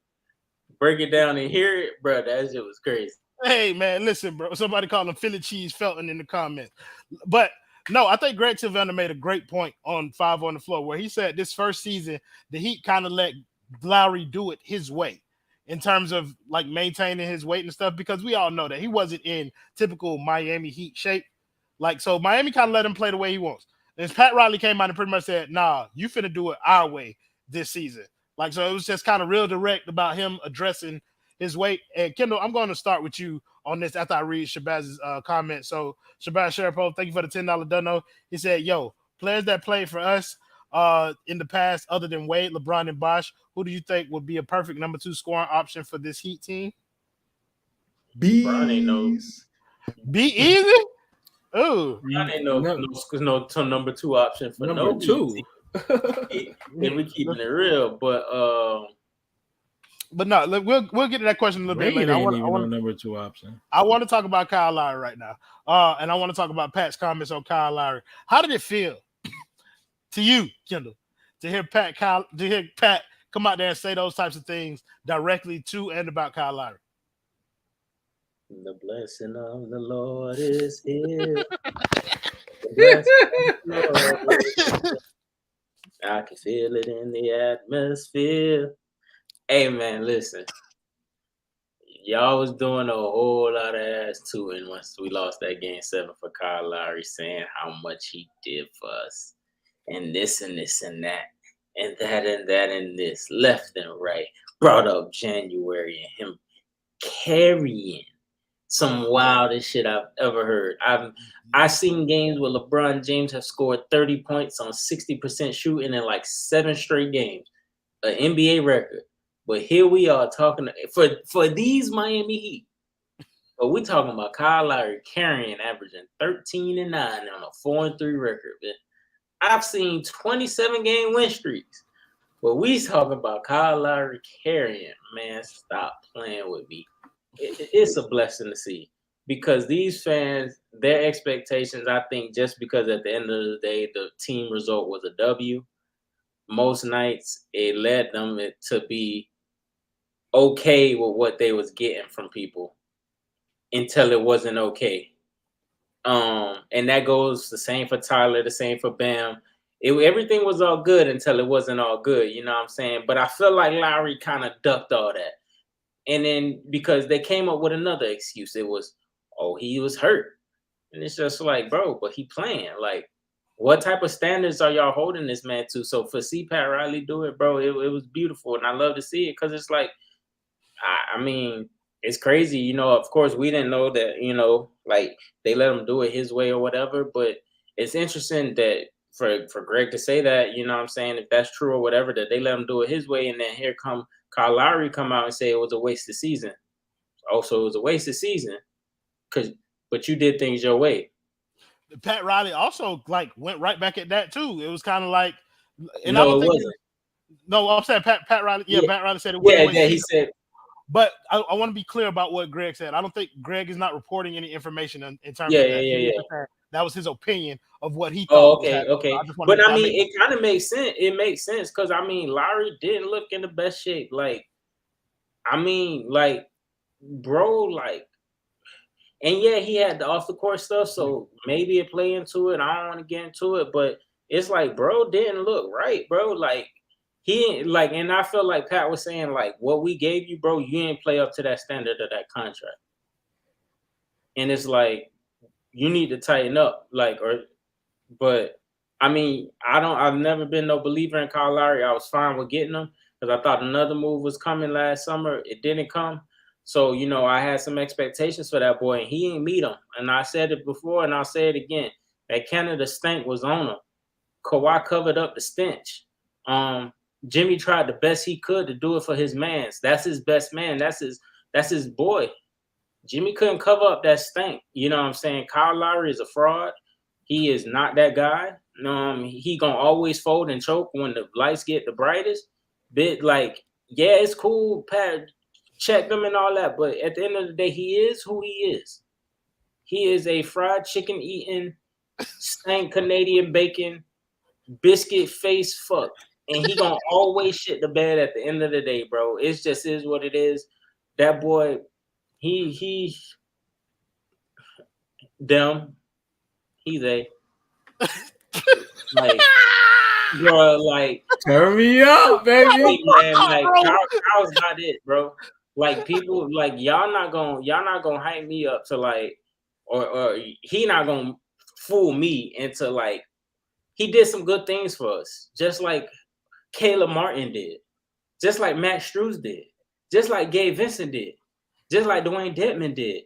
break it down and hear it, bro, that shit was crazy. Hey man, listen, bro. Somebody called him Philly Cheese Felton in the comments. But no, I think Greg Sylvander made a great point on 5 on the floor where he said this first season, the Heat kind of let Lowry do it his way in terms of like maintaining his weight and stuff, because we all know that he wasn't in typical Miami Heat shape. Like, so Miami kind of let him play the way he wants. And Pat Riley came out and pretty much said, nah, you finna do it our way this season. Like, so it was just kind of real direct about him addressing his weight. And Kendall, I'm going to start with you on this after I read Shabazz's comment. So Shabazz Sharapova, thank you for the $10 dono. He said, yo, players that played for us in the past, other than Wade, LeBron, and Bosh, who do you think would be a perfect number 2 scoring option for this Heat team? Bees. Be easy? Oh, I ain't no number 2 option for number 2. If we keeping it real, but no, look, we'll get to that question a little bit later. I want number 2 option. I want to talk about Kyle Lowry right now, and I want to talk about Pat's comments on Kyle Lowry. How did it feel to you, Kendall, to hear Pat come out there and say those types of things directly to and about Kyle Lowry? The blessing of the Lord is here. The blessing of the Lord is here. I can feel it in the atmosphere. Hey man, listen. Y'all was doing a whole lot of ass tooing once we lost that game 7 for Kyle Lowry, saying how much he did for us. And this and this and that. And that and that and this. Left and right. Brought up January and him carrying some wildest shit I've ever heard. I've seen games where LeBron James have scored 30 points on 60% shooting in like 7 straight games, an NBA record. But here we are talking for these Miami Heat. But we're talking about Kyle Lowry carrying, averaging 13-9 on a 4-3 record. Man. I've seen 27-game win streaks. But we talking about Kyle Lowry carrying. Man, stop playing with me. It's a blessing to see, because these fans, their expectations, I think, just because at the end of the day, the team result was a W, most nights it led them to be okay with what they was getting from people until it wasn't okay. And that goes the same for Tyler, the same for Bam. Everything was all good until it wasn't all good, you know what I'm saying? But I feel like Lowry kind of ducked all that. And then because they came up with another excuse, it was, oh, he was hurt. And it's just like, bro, but he playing. Like, what type of standards are y'all holding this man to? So for see Pat Riley do it, bro, it was beautiful. And I love to see it, because it's like, I mean, it's crazy. You know, of course, we didn't know that, you know, like they let him do it his way or whatever. But it's interesting that for Greg to say that, you know what I'm saying, if that's true or whatever, that they let him do it his way. And then here come Kyle Lowry come out and say it was a wasted season. Also, it was a wasted season but you did things your way. Pat Riley also like went right back at that too. It was kind of like, and no, I don't it think wasn't. No, I'm saying Pat Riley. Yeah, Pat Riley said it was. Yeah, he said. But I want to be clear about what Greg said. I don't think Greg is not reporting any information in terms of that. Yeah. That was his opinion of what he thought. Okay. But I mean, it kind of makes sense. It makes sense because I mean, Lowry didn't look in the best shape. Like, I mean, like, bro, like, and yeah, he had the off the court stuff, so maybe it play into it. I don't want to get into it, but it's like, bro, didn't look right, bro. Like, he like, and I feel like Pat was saying, like, what we gave you, bro, you didn't play up to that standard of that contract. And it's like, you need to tighten up, like, but I mean, I've never been no believer in Kyle Lowry. I was fine with getting him because I thought another move was coming last summer. It didn't come. So, you know, I had some expectations for that boy, and he ain't meet him. And I said it before, and I'll say it again. That Canada stink was on him. Kawhi covered up the stench. Jimmy tried the best he could to do it for his mans. That's his best man. That's his boy. Jimmy couldn't cover up that stink. You know what I'm saying? Kyle Lowry is a fraud. He is not that guy. He gonna always fold and choke when the lights get the brightest. Bit like, yeah, it's cool, Pat, check them and all that, but at the end of the day, he is who he is. He is a fried chicken eating, stank Canadian bacon, biscuit face fuck, and he gonna always shit the bed at the end of the day, bro. It just is what it is. That boy, he them, he's a like, bro, like, Turn me up, baby. man, like, Kyle's not it, bro. Like, people, like, y'all not gonna hype me up to like, or he not gonna fool me into like, he did some good things for us, just like Caleb Martin did, just like Matt Struz did, just like Gabe Vincent did, just like Dwayne Dedman did.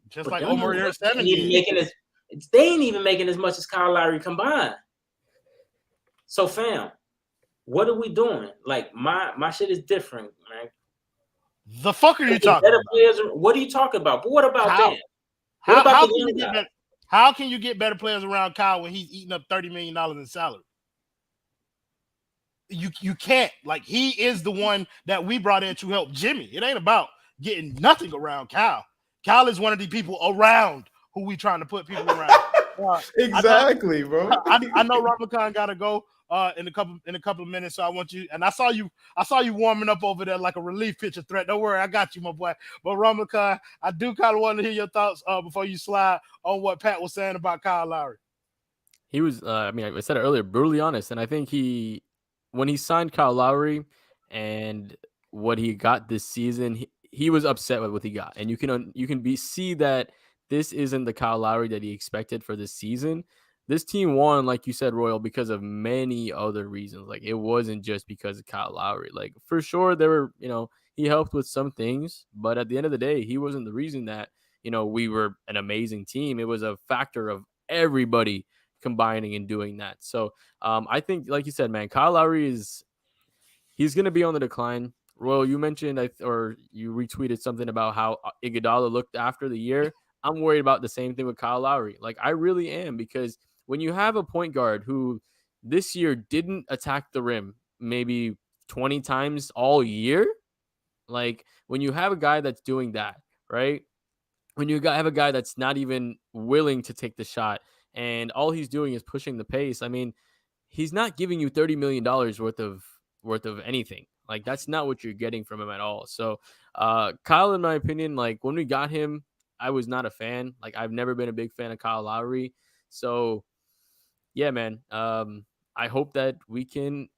Just like Omar Yurtseven did. They ain't even making as much as Kyle Lowry combined. So, fam, what are we doing? Like, my shit is different, man. The fuck are you talking about? Players, what are you talking about? But what about them? How can you get better players around Kyle when he's eating up $30 million in salary? You can't. Like, he is the one that we brought in to help Jimmy. It ain't about getting nothing around Kyle. Kyle is one of the people around who we trying to put people around. Exactly, bro. I know Ramakan gotta go in a couple of minutes, so I want you. And I saw you warming up over there like a relief pitcher threat. Don't worry, I got you, my boy. But Ramakan, I do kind of want to hear your thoughts before you slide on what Pat was saying about Kyle Lowry. He was, I said it earlier, brutally honest, and I think when he signed Kyle Lowry and what he got this season, he was upset with what he got, and you can see that this isn't the Kyle Lowry that he expected for this season. This team won, like you said, Royal, because of many other reasons. Like, it wasn't just because of Kyle Lowry. Like, for sure, there were, he helped with some things, but at the end of the day, he wasn't the reason that, we were an amazing team. It was a factor of everybody combining and doing that. So I think, like you said, man, Kyle Lowry he's going to be on the decline. Royal, you mentioned, or you retweeted something about how Iguodala looked after the year. I'm worried about the same thing with Kyle Lowry. Like, I really am, because when you have a point guard who this year didn't attack the rim maybe 20 times all year, like, when you have a guy that's doing that, right? When you have a guy that's not even willing to take the shot and all he's doing is pushing the pace, I mean, he's not giving you $30 million worth of anything. Like, that's not what you're getting from him at all. So Kyle, in my opinion, like, when we got him, I was not a fan. Like, I've never been a big fan of Kyle Lowry. So yeah, man, I hope that we can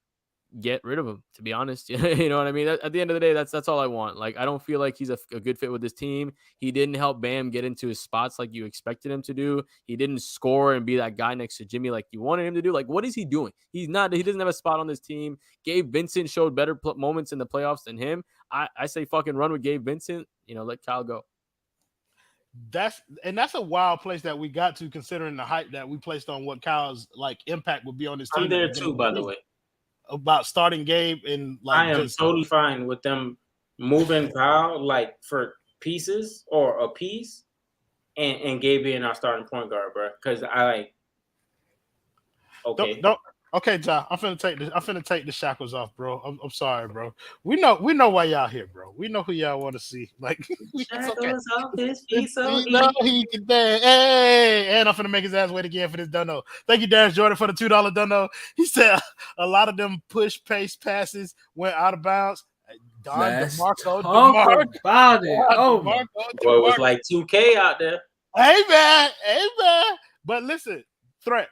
get rid of him, to be honest. You know what I mean? At the end of the day, that's all I want. Like, I don't feel like he's a good fit with this team. He didn't help Bam get into his spots like you expected him to do. He didn't score and be that guy next to Jimmy like you wanted him to do. Like, what is he doing? He doesn't have a spot on this team. Gabe Vincent showed better moments in the playoffs than him. I say fucking run with Gabe Vincent. Let Kyle go. That's a wild place that we got to, considering the hype that we placed on what Kyle's like impact would be on this team. I'm there too, by the way. About starting Gabe, and like, I am totally fine with them moving Kyle like for pieces or a piece, and Gabe being our starting point guard, bro. Because I like. Okay. Okay, John. I'm finna take the shackles off, bro. I'm sorry, bro. We know why y'all here, bro. We know who y'all want to see. Like, shackles off his feet, so he can dance. Hey, and I'm finna make his ass wait again for this dono. Thank you, Darius Jordan, for the $2 dono. He said a lot of them push pace passes went out of bounds. DeMarco about it. Oh, boy, it was like 2K out there. Hey man. But listen, threat.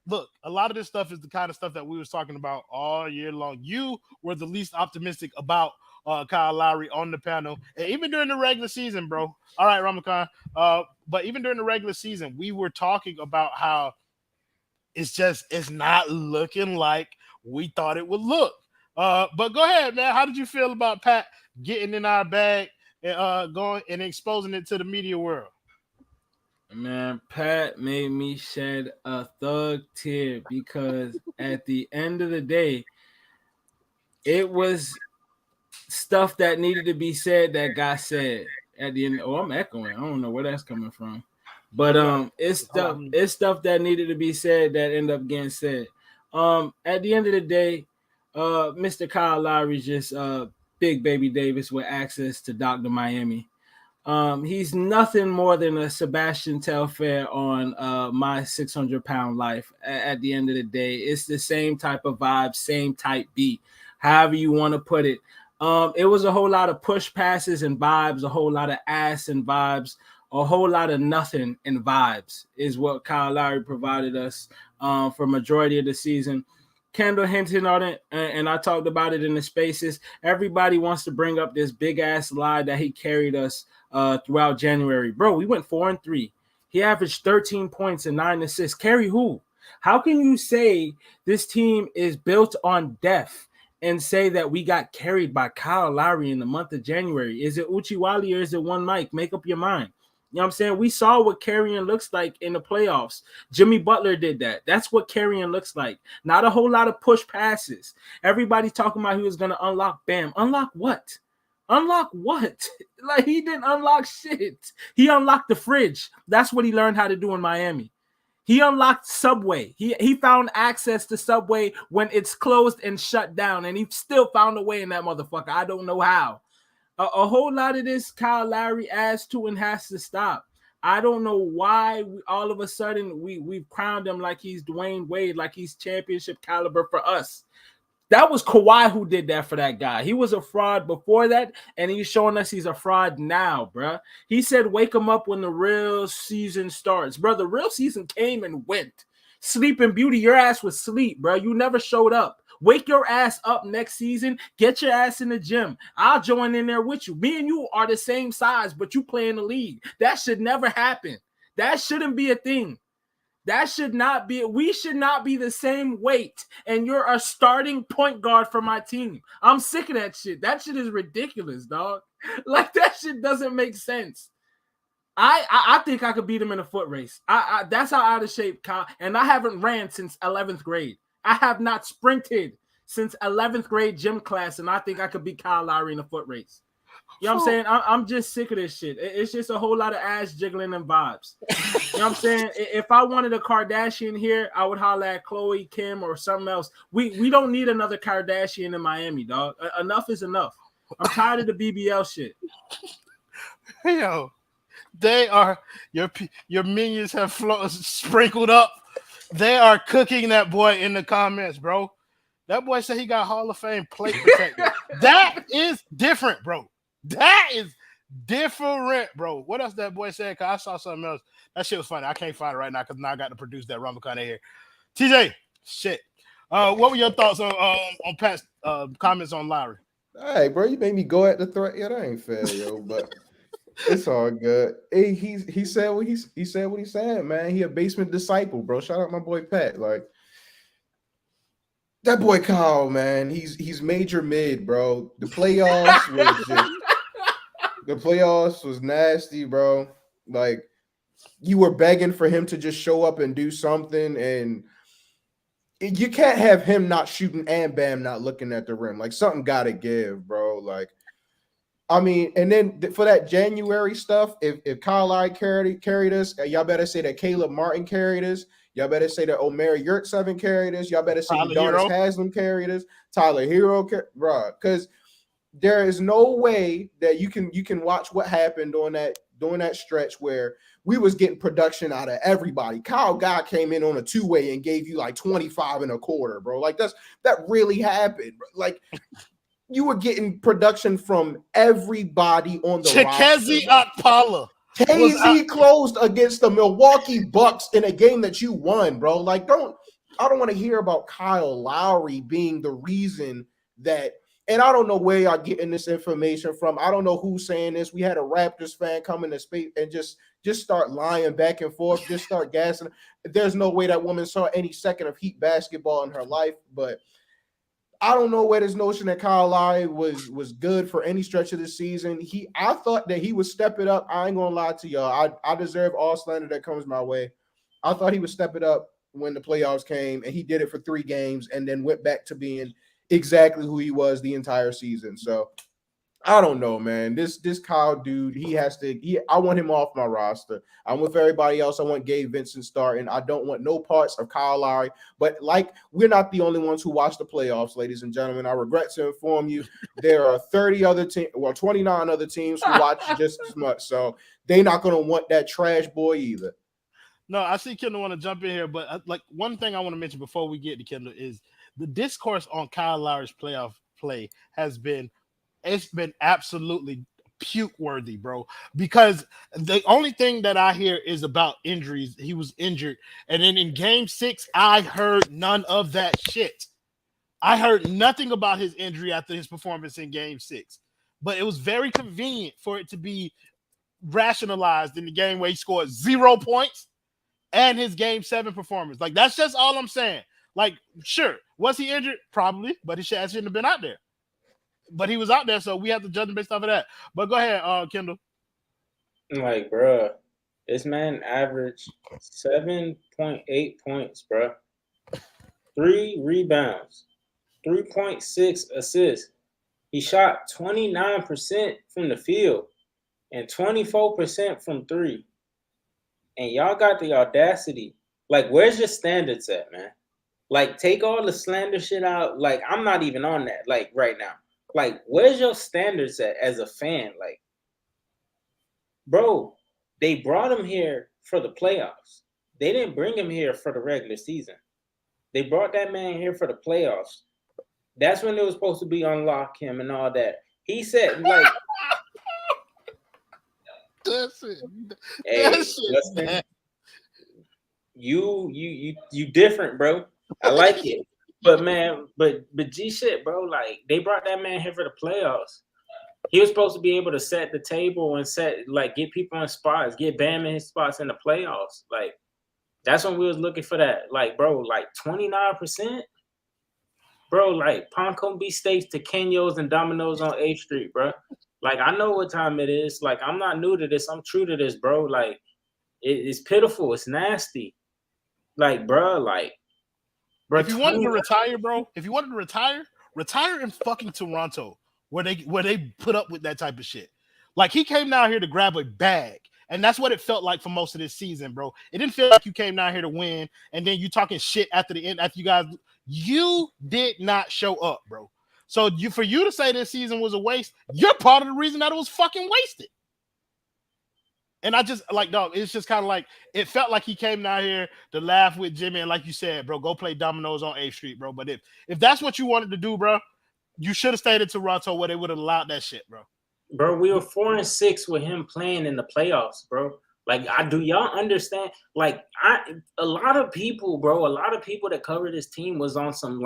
Look, a lot of this stuff is the kind of stuff that we was talking about all year long. You were the least optimistic about Kyle Lowry on the panel, and even during the regular season, bro. All right, Ramakan. But even during the regular season, we were talking about how it's not looking like we thought it would look. But go ahead, man. How did you feel about Pat getting in our bag and going and exposing it to the media world? Man, Pat made me shed a thug tear, because at the end of the day, it was stuff that needed to be said that got said at the end. Oh, I'm echoing. I don't know where that's coming from. But it's stuff that needed to be said that ended up getting said. At the end of the day, Mr. Kyle Lowry just big baby Davis with access to Dr. Miami. He's nothing more than a Sebastian Telfair on my 600-pound life. At the end of the day, it's the same type of vibe, same type beat, however you want to put it. It was a whole lot of push passes and vibes, a whole lot of ass and vibes, a whole lot of nothing and vibes is what Kyle Lowry provided us for majority of the season. Kendall hinted on it, and I talked about it in the spaces. Everybody wants to bring up this big ass lie that he carried us throughout January. Bro, we went 4-3. He averaged 13 points and 9 assists. Carry who? How can you say this team is built on depth and say that we got carried by Kyle Lowry in the month of January? Is it Uchiwali or is it one Mike? Make up your mind. You know what I'm saying? We saw what carrying looks like in the playoffs. Jimmy Butler did that. That's what carrying looks like. Not a whole lot of push passes. Everybody talking about he was going to unlock Bam. Unlock what? Unlock what? Like, he didn't unlock shit. He unlocked the fridge. That's what he learned how to do in Miami. He unlocked Subway. He found access to Subway when it's closed and shut down, and he still found a way in that motherfucker. I don't know how. A whole lot of this Kyle Lowry adds to and has to stop. I don't know why all of a sudden we've crowned him like he's Dwayne Wade, like he's championship caliber for us. That was Kawhi who did that for that guy. He was a fraud before that, and he's showing us he's a fraud now, bro. He said, wake him up when the real season starts. Bro, the real season came and went. Sleeping Beauty, your ass was asleep, bro. You never showed up. Wake your ass up next season. Get your ass in the gym. I'll join in there with you. Me and you are the same size, but you play in the league. That should never happen. That shouldn't be a thing. That should not be. We should not be the same weight. And you're a starting point guard for my team. I'm sick of that shit. That shit is ridiculous, dog. Like, that shit doesn't make sense. I think I could beat him in a foot race. That's how out of shape Kyle. And I haven't ran since 11th grade. I have not sprinted since 11th grade gym class, and I think I could beat Kyle Lowry in a foot race. You know what I'm saying? I'm just sick of this shit. It's just a whole lot of ass jiggling and vibes. You know what I'm saying? If I wanted a Kardashian here, I would holler at Khloe, Kim, or something else. We don't need another Kardashian in Miami, dog. Enough is enough. I'm tired of the BBL shit. Yo, they are your minions have sprinkled up. They are cooking that boy in the comments, bro. That boy said he got Hall of Fame plate protector. That is different, bro. That is different, bro. What else that boy said? Cause I saw something else. That shit was funny. I can't find it right now because now I got to produce that Rumble here. TJ, shit. What were your thoughts on Pat's comments on Lowry? All right, bro. You made me go at the threat. Yeah, that ain't fair, yo. But it's all good. Hey, he said what he said, man. He a basement disciple, bro. Shout out my boy Pat. Like, that boy Kyle, man. He's major mid, bro. The playoffs was nasty, bro. Like, you were begging for him to just show up and do something, and you can't have him not shooting and Bam not looking at the rim. Like, something gotta give, bro. Like, I mean, and then for that January stuff, if Kyle Lowry carried us, y'all better say that Caleb Martin carried us. Y'all better say that Omer Yurtseven carried us. Y'all better say Udonis Haslem carried us. Tyler Herro, bro, because there is no way that you can watch what happened during that stretch where we was getting production out of everybody. Kyle Guy came in on a two-way and gave you like 25 and a quarter, bro. Like, that really happened, bro. Like, you were getting production from everybody on the Chikezi Okpala. KZ closed against the Milwaukee Bucks in a game that you won, bro. Like, I don't want to hear about Kyle Lowry being the reason that, and I don't know where y'all getting this information from. I don't know who's saying this. We had a Raptors fan come into space and just start lying back and forth, just start gassing. There's no way that woman saw any second of Heat basketball in her life, but I don't know where this notion that Kyle Lowry was good for any stretch of the season. I thought that he would step it up. I ain't gonna lie to y'all. I deserve all slander that comes my way. I thought he would step it up when the playoffs came, and he did it for 3 games and then went back to being exactly who he was the entire season. So I don't know, man. This Kyle dude, I want him off my roster. I'm with everybody else. I want Gabe Vincent starting. I don't want no parts of Kyle Lowry. But we're not the only ones who watch the playoffs, ladies and gentlemen. I regret to inform you there are 29 other teams who watch just as much. So they're not gonna want that trash boy either. No, I see Kendall want to jump in here, but one thing I want to mention before we get to Kendall is the discourse on Kyle Lowry's playoff play has been absolutely puke worthy, bro. Because the only thing that I hear is about injuries. He was injured, and then in Game 6, I heard none of that shit. I heard nothing about his injury after his performance in Game 6, but it was very convenient for it to be rationalized in the game where he scored 0 points and his Game 7 performance. That's just all I'm saying. Sure, was he injured? Probably, but he shouldn't have been out there. But he was out there, so we have to judge him based off of that. But go ahead, Kendall. Bruh, this man averaged 7.8 points, bruh. 3 rebounds, 3.6 assists. He shot 29% from the field and 24% from 3. And y'all got the audacity. Where's your standards at, man? Take all the slander shit out. I'm not even on that, right now. Where's your standards at as a fan? Bro, they brought him here for the playoffs. They didn't bring him here for the regular season. They brought that man here for the playoffs. That's when it was supposed to be unlock him and all that. He said, That's it. Hey, Justin, man. You different, bro. I like it. But man, but G shit, bro. They brought that man here for the playoffs. He was supposed to be able to set the table and get people in spots, get Bam in his spots in the playoffs. That's when we was looking for that. 29%. Bro, Poncombe Beach Steaks to Kenyo's and Domino's on 8th Street, bro. I know what time it is. I'm not new to this. I'm true to this, bro. It's pitiful. It's nasty. Bro, if you wanted to retire, bro, retire in fucking Toronto, where they put up with that type of shit. He came down here to grab a bag, and that's what it felt like for most of this season, bro. It didn't feel like you came down here to win, and then you talking shit after the end. After you did not show up, bro. So for you to say this season was a waste, you're part of the reason that it was fucking wasted. And I just dog, it's just kind of it felt like he came down here to laugh with Jimmy, and like you said, bro, go play Domino's on 8th Street, bro. But if that's what you wanted to do, bro, you should have stayed in Toronto where they would have allowed that shit, bro. Bro, we were 4-6 with him playing in the playoffs, bro. Do y'all understand? A lot of people that cover this team was on some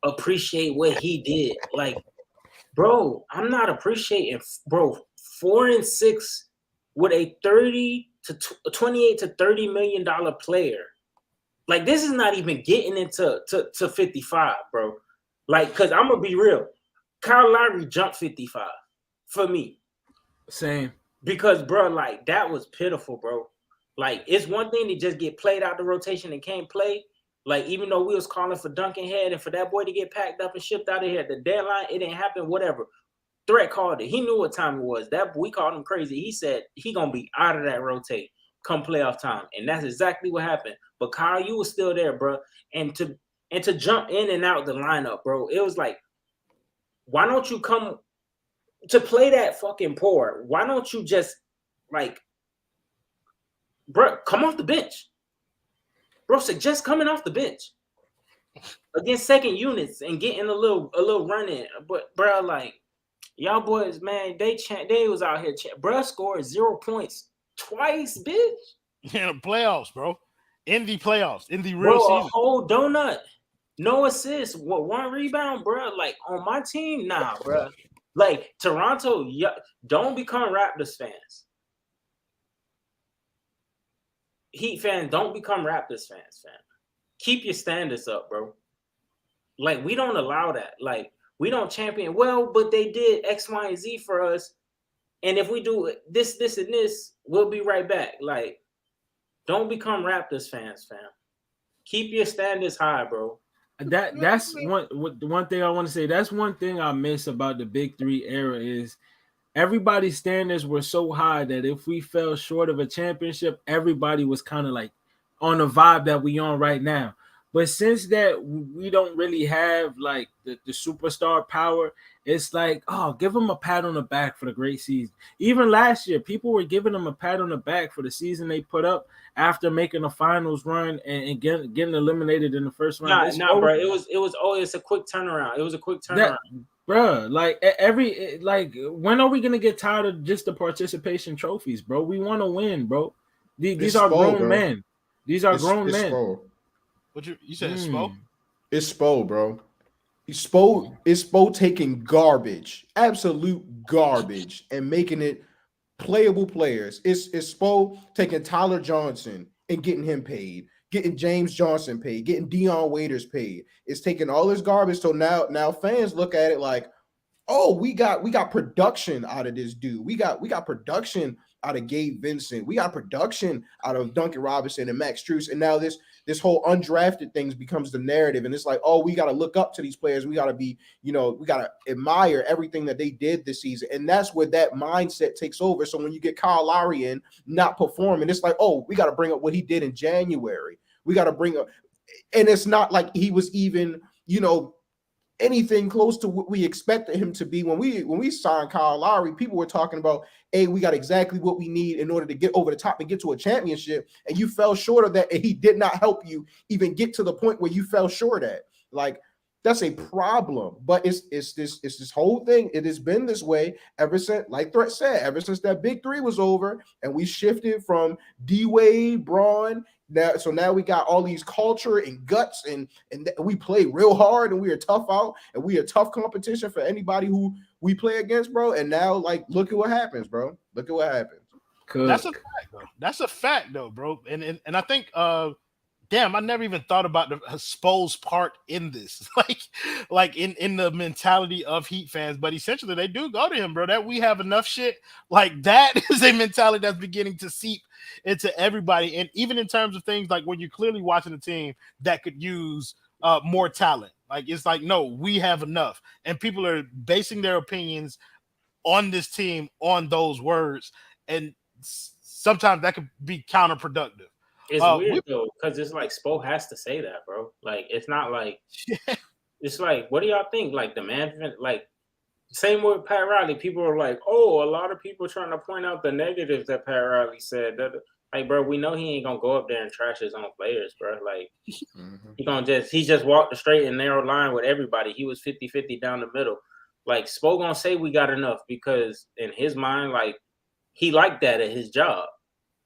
appreciate what he did. Bro, I'm not appreciating, bro. 4-6 with a 28 to $30 million player. This is not even getting into 55, bro. Because I'm gonna be real, Kyle Lowry jumped 55 for me. Same. Because, bro, that was pitiful, bro. It's one thing to just get played out the rotation and can't play. Even though we was calling for Duncan Head and for that boy to get packed up and shipped out of here at the deadline, it didn't happen, whatever. Threat called it. He knew what time it was. We called him crazy. He said he gonna be out of that rotate come playoff time. And that's exactly what happened. But Kyle, you was still there, bro. And to jump in and out the lineup, bro, it was why don't you come to play that fucking poor? Why don't you just bro, come off the bench? Bro, suggest coming off the bench against second units and getting a little run in. But bro, y'all boys, man, they was out here. Bro scored 0 points twice, bitch. Yeah, playoffs, bro. In the playoffs, in the real season. A whole donut, no assists, 1 rebound, bro. On my team, nah, bro. Toronto, don't become Raptors fans. Heat fans, don't become Raptors fans, fam. Keep your standards up, bro. We don't allow that. We don't champion. Well, but they did X, Y, and Z for us. And if we do this, and this, we'll be right back. Don't become Raptors fans, fam. Keep your standards high, bro. that's one thing I want to say. That's one thing I miss about the Big Three era is everybody's standards were so high that if we fell short of a championship, everybody was kind of like on the vibe that we on right now. But since that we don't really have like the superstar power, it's like, oh, give them a pat on the back for the great season. Even last year, people were giving them a pat on the back for the season they put up after making a finals run and getting eliminated in the first round. Nah, bro. It was always a quick turnaround. It was a quick turnaround. Bro, like when are we gonna get tired of just the participation trophies, bro? We want to win, bro. These are grown men. These are grown men. Spo. What you said, Spo? It's Spo, bro. It's Spo taking garbage, absolute garbage, and making it playable players. It's Spo taking Tyler Johnson and getting him paid, getting James Johnson paid, getting Dion Waiters paid. It's taking all this garbage. So now fans look at it like, oh, we got production out of this dude. We got production out of Gabe Vincent. We got production out of Duncan Robinson and Max Strus. And now this whole undrafted things becomes the narrative. And it's like, oh, we got to look up to these players. We got to be, we got to admire everything that they did this season. And that's where that mindset takes over. So when you get Kyle Lowry in not performing, it's like, oh, we got to bring up what he did in January. We got to bring up, and it's not like he was even, anything close to what we expected him to be. When we signed Kyle Lowry, people were talking about, hey, we got exactly what we need in order to get over the top and get to a championship. And you fell short of that. And he did not help you even get to the point where you fell short at. Like, that's a problem. But it's this whole thing. It has been this way ever since, like Threat said, ever since that Big Three was over and we shifted from D-Wade, Braun. Now we got all these culture and guts and we play real hard and we are tough out and we are tough competition for anybody who we play against, bro. And now, like, look at what happens, bro. Look at what happens. That's a fact, though. That's a fact, though, bro. And I think, damn, I never even thought about the Spo's part in this, like in the mentality of Heat fans. But essentially, they do go to him, bro. That we have enough shit. Like, that is a mentality that's beginning to seep into everybody. And even in terms of things like when you're clearly watching a team that could use more talent, like, it's like, no, we have enough. And people are basing their opinions on this team on those words. And sometimes that could be counterproductive. It's weird though, because it's like Spo has to say that, bro. Like, it's not like it's like, what do y'all think? Like, the management, like, same with Pat Riley. People are like, oh, a lot of people trying to point out the negatives that Pat Riley said. That, like, bro, we know he ain't gonna go up there and trash his own players, bro. Like, he just walked the straight and narrow line with everybody. He was 50-50 down the middle. Like, Spo gonna say we got enough because in his mind, like, he liked that at his job.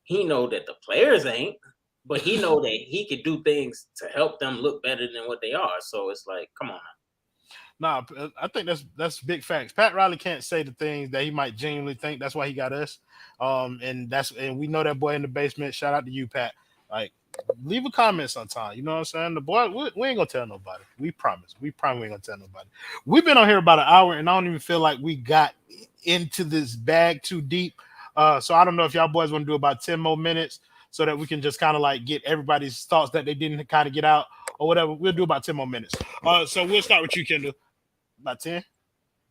He know that the players ain't, but he know that he could do things to help them look better than what they are. So it's like, come on now. Nah, I think that's big facts. Pat Riley can't say the things that he might genuinely think. That's why he got us. And we know that boy in the basement. Shout out to you, Pat. Like, leave a comment sometime. You know what I'm saying? The boy, we ain't gonna tell nobody. We promise. We ain't gonna tell nobody. We've been on here about an hour, and I don't even feel like we got into this bag too deep. So I don't know if y'all boys want to do about 10 more minutes so that we can just kind of like get everybody's thoughts that they didn't kind of get out or whatever. We'll do about 10 more minutes. So we'll start with you, Kendall. About 10?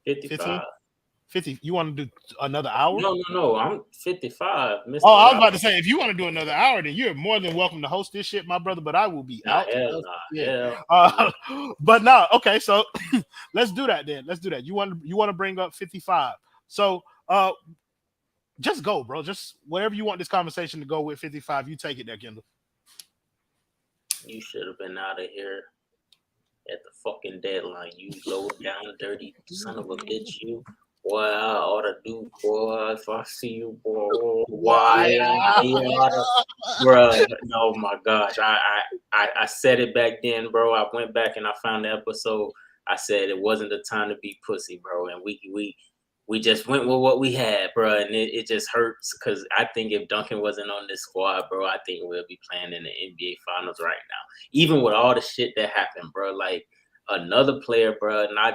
55. 50. You want to do another hour? No. I'm 55. Mr. Oh, I was about to say, if you want to do another hour, then you're more than welcome to host this shit, my brother, but I will be out. But no, okay, so let's do that then. Let's do that. You want to bring up 55. So just go, bro. Just whatever you want this conversation to go with 55, you take it there, Kendall. You should have been out of here at the fucking deadline. You low down, dirty son of a bitch, you. Boy, I ought to do, boy, if I see you, boy, why? Bro, oh my gosh. I said it back then, bro. I went back and I found the episode. I said it wasn't the time to be pussy, bro. And we just went with what we had, bro, and it just hurts because I think if Duncan wasn't on this squad, bro, I think we'll be playing in the NBA Finals right now. Even with all the shit that happened, bro, like another player, bro. And I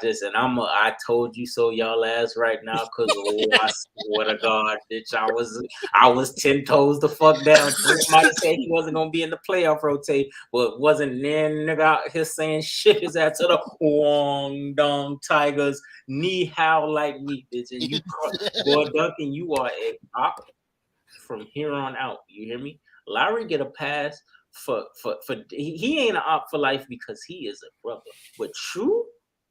told you so, y'all ass right now, because I swear to God, bitch, I was 10 toes the fuck down. Somebody said he wasn't gonna be in the playoff rotate, but wasn't then nigga out here saying shit his ass to the Wong Dong Tigers, knee how like me, bitch. And you, boy, Duncan, you are a op from here on out. You hear me? Lowry get a pass. He ain't an op for life because he is a brother. But true,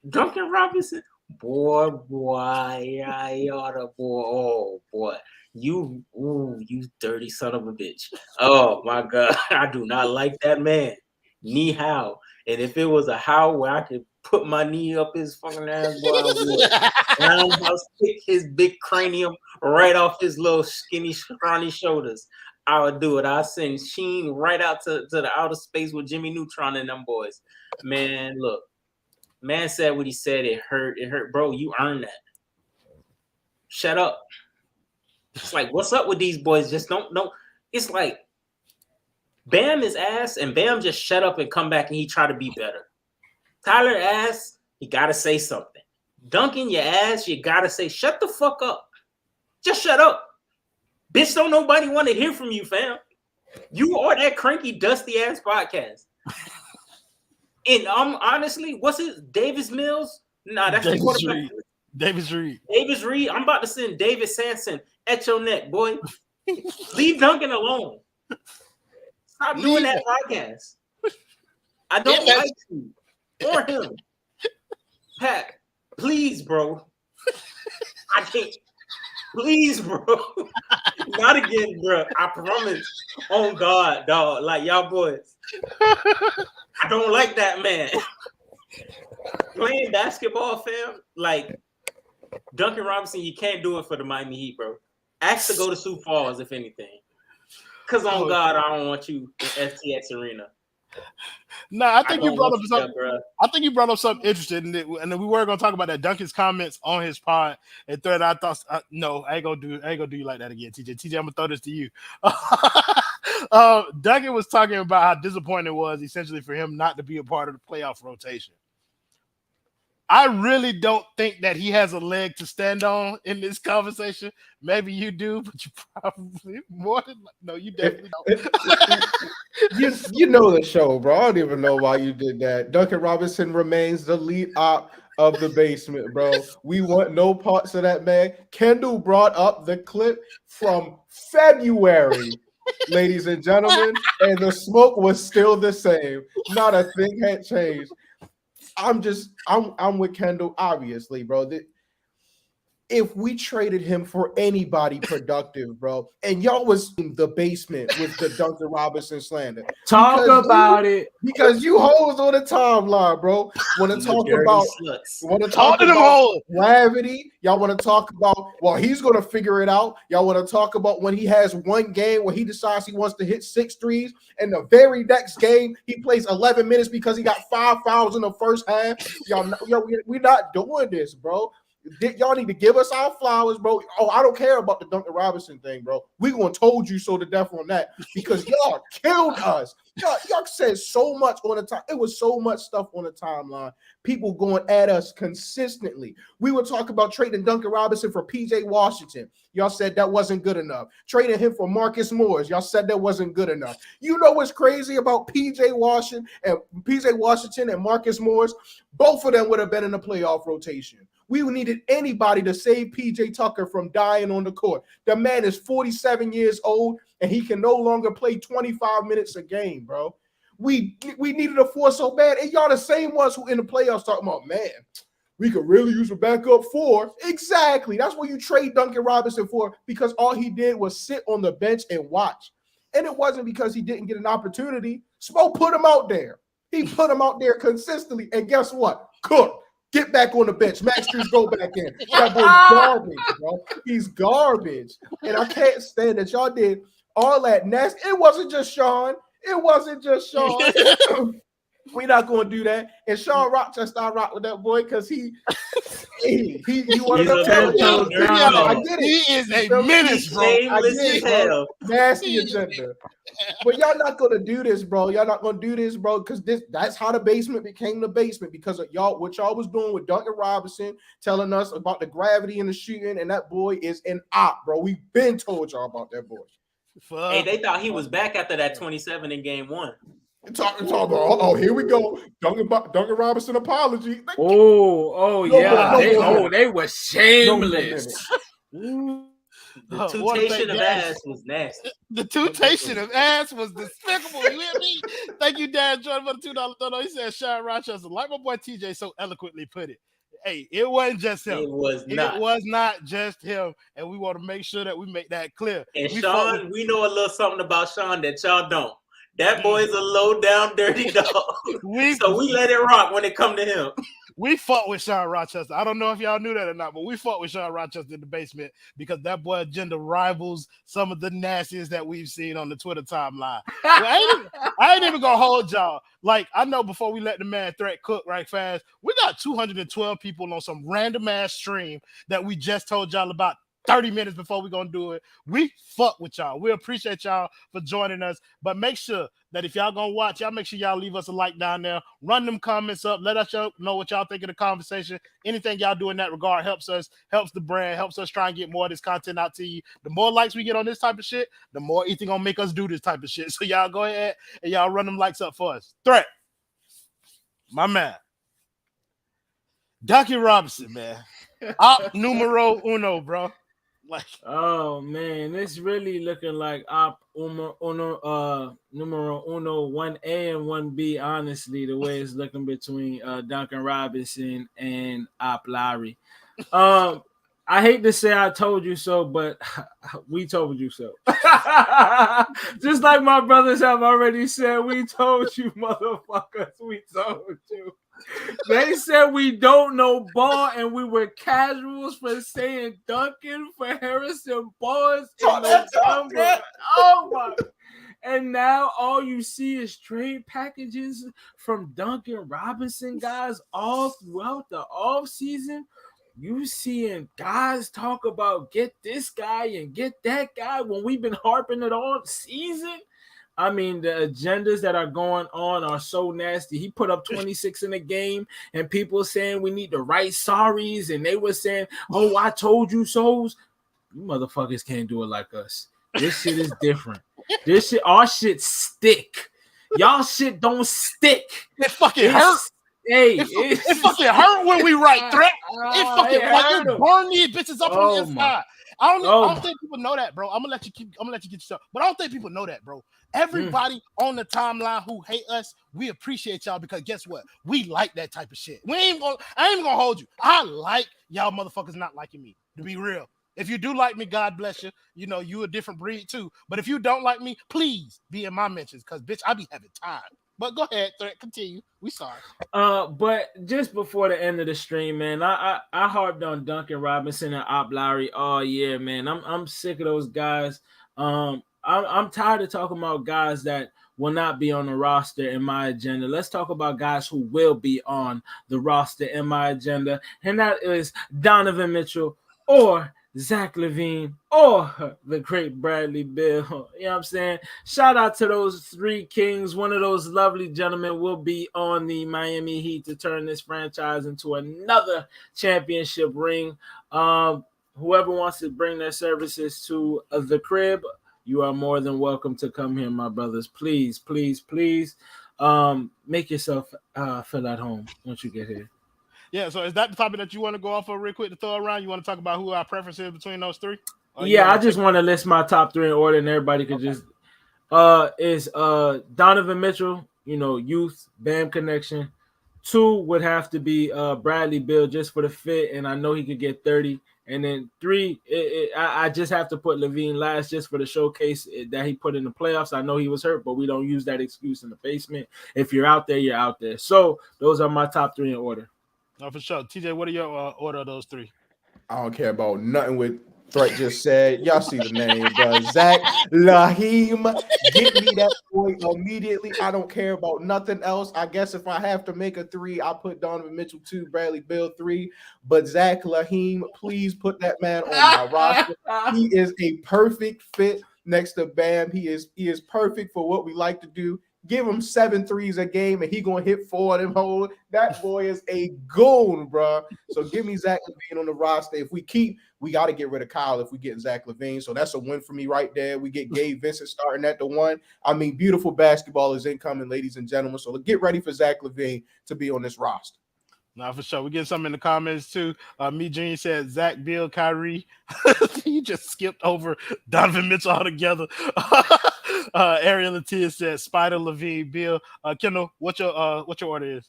Duncan Robinson, boy, I oughta, boy, oh boy, you dirty son of a bitch. Oh my God, I do not like that man. Knee how, and if it was a how where I could put my knee up his fucking ass, boy, I would. Roundhouse kick his big cranium right off his little skinny, scrawny shoulders. I would do it. I'll send Sheen right out to the outer space with Jimmy Neutron and them boys. Man, look. Man said what he said. It hurt. It hurt. Bro, you earned that. Shut up. It's like, what's up with these boys? Just don't. It's like, Bam is ass, and Bam just shut up and come back and he try to be better. Tyler ass, you got to say something. Duncan, your ass, you got to say, shut the fuck up. Just shut up. Bitch, don't nobody want to hear from you, fam. You are that cranky, dusty ass podcast. And honestly, what's it? Davis Mills? Nah, that's the quarterback. Davis Reed. Davis Reed. I'm about to send David Sampson at your neck, boy. Leave Duncan alone. Stop doing that podcast. I don't like you or him. Pat, please, bro. I can't. Please, bro. Not again, bro. I promise. Oh, God, dog. Like, y'all boys. I don't like that man. Playing basketball, fam, like, Duncan Robinson, you can't do it for the Miami Heat, bro. Ask to go to Sioux Falls, if anything. Because, on God, I don't want you in FTX Arena. No, I think you brought up something. I think you brought up something interesting, and then we were gonna talk about that. Duncan's comments on his pod and thread. I thought, no, I ain't gonna do you like that again, TJ. TJ, I'm gonna throw this to you. Duncan was talking about how disappointing it was, essentially, for him not to be a part of the playoff rotation. I really don't think that he has a leg to stand on in this conversation. Maybe you do, but you probably more than no, you definitely don't. You know the show, bro. I don't even know why you did that. Duncan Robinson remains the lead op of the basement, bro. We want no parts of that man. Kendall brought up the clip from February, ladies and gentlemen, and the smoke was still the same. Not a thing had changed. I'm with Kendall, obviously, bro. If we traded him for anybody productive, bro, and y'all was in the basement with the Duncan Robinson slander. Talk about it. Because you hoes on the timeline, bro. Want to talk about gravity. Y'all want to talk about, well, he's going to figure it out. Y'all want to talk about when he has one game where he decides he wants to hit 6 threes, and the very next game he plays 11 minutes because he got 5 fouls in the first half. We're not doing this, bro. Y'all need to give us our flowers, bro. Oh, I don't care about the Duncan Robinson thing, bro. We gonna told you so to death on that because y'all killed us. Y'all said so much on the time. It was so much stuff on the timeline. People going at us consistently. We were talking about trading Duncan Robinson for PJ Washington. Y'all said that wasn't good enough. Trading him for Marcus Morris. Y'all said that wasn't good enough. You know what's crazy about PJ Washington and Marcus Morris? Both of them would have been in the playoff rotation. We needed anybody to save PJ Tucker from dying on the court. The man is 47 years old, and he can no longer play 25 minutes a game, bro. We needed a force so bad, and y'all the same ones who in the playoffs talking about, man, we could really use a backup 4. Exactly. That's what you trade Duncan Robinson for, because all he did was sit on the bench and watch. And it wasn't because he didn't get an opportunity. Spo put him out there. He put him out there consistently, and guess what? Cook. Get back on the bench. Max Struz, go back in. That boy's garbage, bro. He's garbage. And I can't stand that y'all did all that nasty. It wasn't just Sean. We're not going to do that. And Sean Rochester, I rock with that boy because he one of them He's a I get it. He is a menace, bro. Shameless as hell. Nasty agenda. But y'all not gonna do this, bro. Y'all not gonna do this, bro, because that's how the basement became the basement, because of y'all, what y'all was doing with Duncan Robinson, telling us about the gravity in the shooting, and that boy is an op, bro. We've been told y'all about that boy. Hey, they thought he was back after that 27 in game 1. Talking about, here we go. Duncan Robinson apology. They were shameless. The tutation of ass was nasty. The tutation of ass was despicable. You hear me? Thank you, Dad Jordan, for the $2 dono. He said, Sean Rochester, like my boy TJ so eloquently put it. Hey, it wasn't just him. It was not just him, and we want to make sure that we make that clear. And Sean, we know a little something about Sean that y'all don't. That boy is a low down dirty dog. So we let it rock when it come to him. We fought with Sean Rochester. I don't know if y'all knew that or not, but we fought with Sean Rochester in the basement because that boy agenda rivals some of the nastiest that we've seen on the Twitter timeline. Well, I ain't even gonna hold y'all. Like, I know before we let the man threat cook right fast, we got 212 people on some random ass stream that we just told y'all about 30 minutes before we're going to do it. We fuck with y'all. We appreciate y'all for joining us. But make sure that if y'all going to watch, y'all make sure y'all leave us a like down there. Run them comments up. Let us know what y'all think of the conversation. Anything y'all do in that regard helps us, helps the brand, helps us try and get more of this content out to you. The more likes we get on this type of shit, the more Ethan going to make us do this type of shit. So y'all go ahead and y'all run them likes up for us. Threat. My man. Duncan Robinson, man. Op numero uno, bro. Like, oh man, it's really looking like op numero uno 1A and 1B. Honestly, the way it's looking between Duncan Robinson and op Lowry. I hate to say I told you so, but we told you so. Just like my brothers have already said, we told you, motherfuckers. We told you. They said we don't know ball, and we were casuals for saying Duncan for Harrison Barnes in November. Oh my! And now all you see is trade packages from Duncan Robinson guys all throughout the offseason. You seeing guys talk about get this guy and get that guy when we've been harping it all season. I mean, the agendas that are going on are so nasty. He put up 26 in a game, and people saying we need to write sorries, and they were saying, "Oh, I told you so's." You motherfuckers can't do it like us. This shit is different. This shit, our shit stick. Y'all shit don't stick. It fucking hurt. Hey, it fucking hurt when we write threat. It fucking like it burn these bitches up on the inside. I don't think people know that, bro. I'm gonna let you get yourself, but I don't think people know that, bro. Everybody on the timeline who hate us, we appreciate y'all because guess what? We like that type of shit. I ain't even gonna hold you. I like y'all motherfuckers not liking me, to be real. If you do like me, God bless you. You know, you a different breed too. But if you don't like me, please be in my mentions because bitch, I be having time. But go ahead, Threat, continue. We sorry. But just before the end of the stream, man, I harped on Duncan Robinson and Op Lowry all year, man. I'm sick of those guys. I'm tired of talking about guys that will not be on the roster in my agenda. Let's talk about guys who will be on the roster in my agenda, and that is Donovan Mitchell or Zach LaVine or the great Bradley Beal. You know what I'm saying? Shout out to those three kings. One of those lovely gentlemen will be on the Miami Heat to turn this franchise into another championship ring. Whoever wants to bring their services to the crib, you are more than welcome to come here, my brothers. Please, please, please make yourself feel at home once you get here. Yeah, so is that the topic that you want to go off of real quick to throw around? You want to talk about who our preference is between those three? Yeah, I just want to list my top three in order, and everybody could just is Donovan Mitchell, you know, youth, Bam connection. 2 would have to be Bradley Beal just for the fit, and I know he could get 30. And then 3, I just have to put LaVine last just for the showcase that he put in the playoffs. I know he was hurt, but we don't use that excuse in the basement. If you're out there, you're out there. So those are my top 3 in order. Oh, for sure. TJ, what are your order of those 3? I don't care about nothing with Threat just said. Y'all see the name, bro. Zach LaVine. Get me that boy boy immediately. I don't care about nothing else. I guess if I have to make a 3, I put Donovan Mitchell 2, Bradley Beal 3. But Zach LaVine, please put that man on my roster. He is a perfect fit next to Bam. He is perfect for what we like to do. Give him 7 threes a game, and he gonna hit 4 of them holes. That boy is a goon, bro. So give me Zach LaVine on the roster. If we got to get rid of Kyle if we get Zach LaVine. So that's a win for me right there. We get Gabe Vincent starting at the 1. I mean, beautiful basketball is incoming, ladies and gentlemen. So get ready for Zach LaVine to be on this roster. Nah, for sure. We get some in the comments too. Me Junior said Zach, Bill, Kyrie. He just skipped over Donovan Mitchell altogether. Ariel Latia said Spider, Levine, Bill. Kendall, what your order is?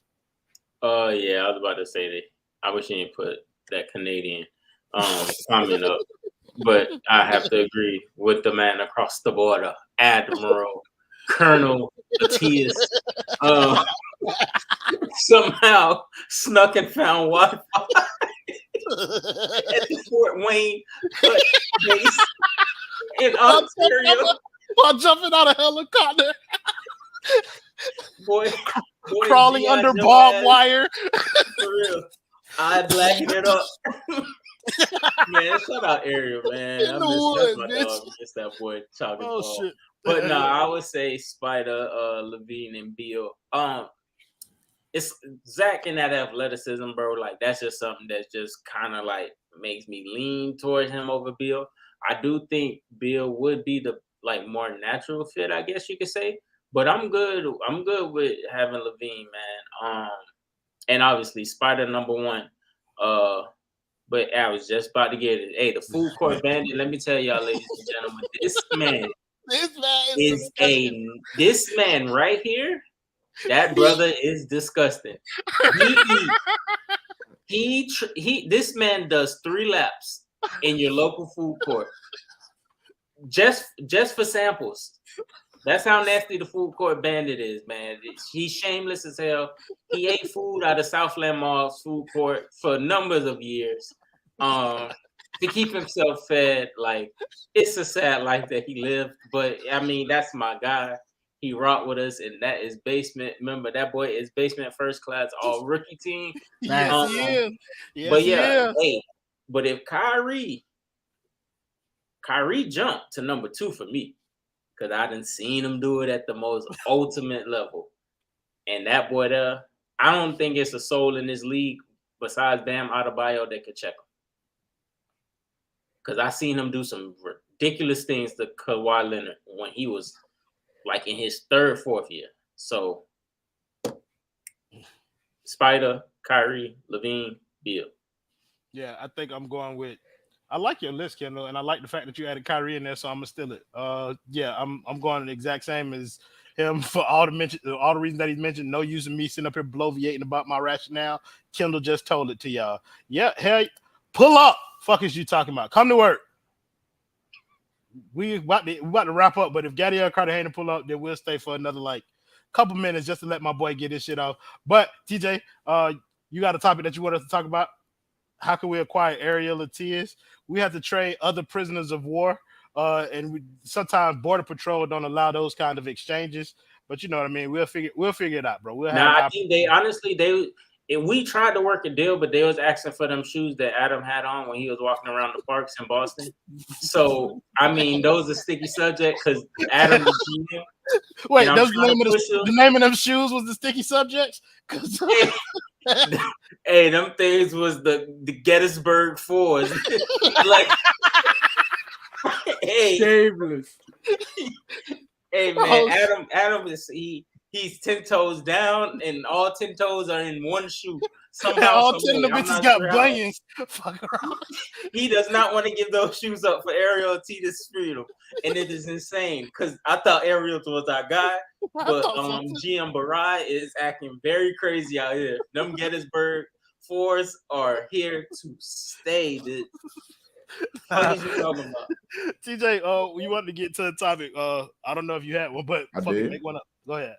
Yeah, I was about to say that. I wish you didn't put that Canadian comment up, but I have to agree with the man across the border, Admiral Colonel Latias. Somehow snuck and found Wi-Fi at the Fort Wayne base in Ontario. While jumping out of helicopter. Boy, crawling under barbed wire. For real. I blacking it up. Man, shout out Ariel, man. In the woods, my bitch. dog. It's that boy talking ball. Shit. But no, I would say Spider, Levine, and Beal. It's Zach and that athleticism, bro. Like that's just something that's just kind of like makes me lean towards him over Beal. I do think Beal would be the like more natural fit, I guess you could say. But I'm good. I'm good with having Levine, man. And obviously Spider number 1. But I was just about to get it. Hey, the food court bandit. Let me tell y'all, ladies and gentlemen, this man right here. That brother is disgusting. This man does 3 laps in your local food court just for samples. That's how nasty the food court bandit is, man. He's shameless as hell. He ate food out of Southland Mall's food court for numbers of years to keep himself fed. Like, it's a sad life that he lived. But, I mean, that's my guy. He rocked with us, and that is basement. Remember, that boy is basement first class all rookie team. Yes, he is. Yes, but he yeah, is. hey, but if Kyrie jumped to number 2 for me, because I done seen him do it at the most ultimate level. And that boy there, I don't think it's a soul in this league besides Bam Adebayo that could check him. Because I seen him do some ridiculous things to Kawhi Leonard when he was like in his 3rd, 4th year. So, Spider, Kyrie, Levine, Beal. Yeah, I think I'm going with. I like your list, Kendall, and I like the fact that you added Kyrie in there, so I'm gonna steal it. Yeah, I'm going the exact same as him for all the reasons that he's mentioned. No use of me sitting up here bloviating about my rationale. Kendall just told it to y'all. Yeah, hell, pull up. Fuck is you talking about? Come to work. We about to wrap up, but if Gadiel Cartagena pull up, then we'll stay for another like couple minutes just to let my boy get his shit off. But TJ, you got a topic that you want us to talk about? How can we acquire Ariel Latias? We have to trade other prisoners of war, and sometimes Border Patrol don't allow those kind of exchanges. But you know what I mean. We'll figure it out, bro. I think we tried to work a deal, but they was asking for them shoes that Adam had on when he was walking around the parks in Boston. So I mean, those are sticky subject because Adam was GM. Wait, that's the name of them shoes was the sticky subjects? Hey, them things was the Gettysburg 4s. Like, hey, shameless. Hey man, Adam is he's 10 toes down, and all 10 toes are in one shoe. Somehow, all 10 of the bitches got bunions. Fuck around. He does not want to give those shoes up for Ariel Latias freedom, and it is insane because I thought Ariel was our guy, but GM Barai is acting very crazy out here. Them Gettysburg 4s are here to stay, dude. What are you talking about? TJ, we wanted to get to the topic. I don't know if you had one, but fucking make one up. Go ahead.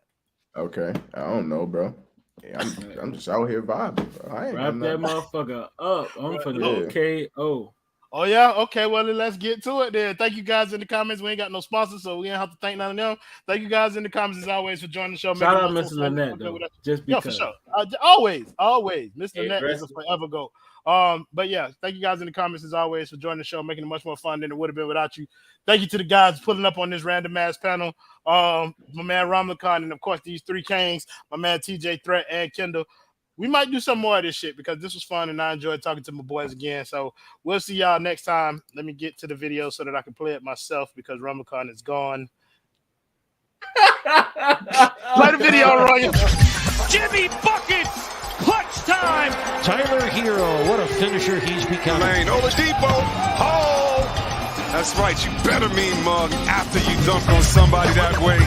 Okay, I don't know, bro. Yeah, I'm just out here vibing, bro. Wrap that motherfucker up. I'm for the KO. Oh, yeah? Okay, well, then let's get to it then. Thank you guys in the comments. We ain't got no sponsors, so we ain't have to thank none of them. Thank you guys in the comments, as always, for joining the show. Shout out Mr. Lynette, though. Just because. Yeah, for sure. Always. Mr. Lynette is a forever go. But yeah, thank you guys in the comments, as always, for joining the show, making it much more fun than it would have been without you. Thank you to the guys pulling up on this random ass panel. My man Ramlakan, and of course, these three kings, my man TJ Threat and Kendall. We might do some more of this shit because this was fun and I enjoyed talking to my boys again. So we'll see y'all next time. Let me get to the video so that I can play it myself because Ramlakan is gone. Play the video, Ryan. Jimmy Buckets! Clutch time! Tyler Herro, what a finisher he's become. Lane, Oladipo. Oh! That's right. You better mean mug after you dunk on somebody that way.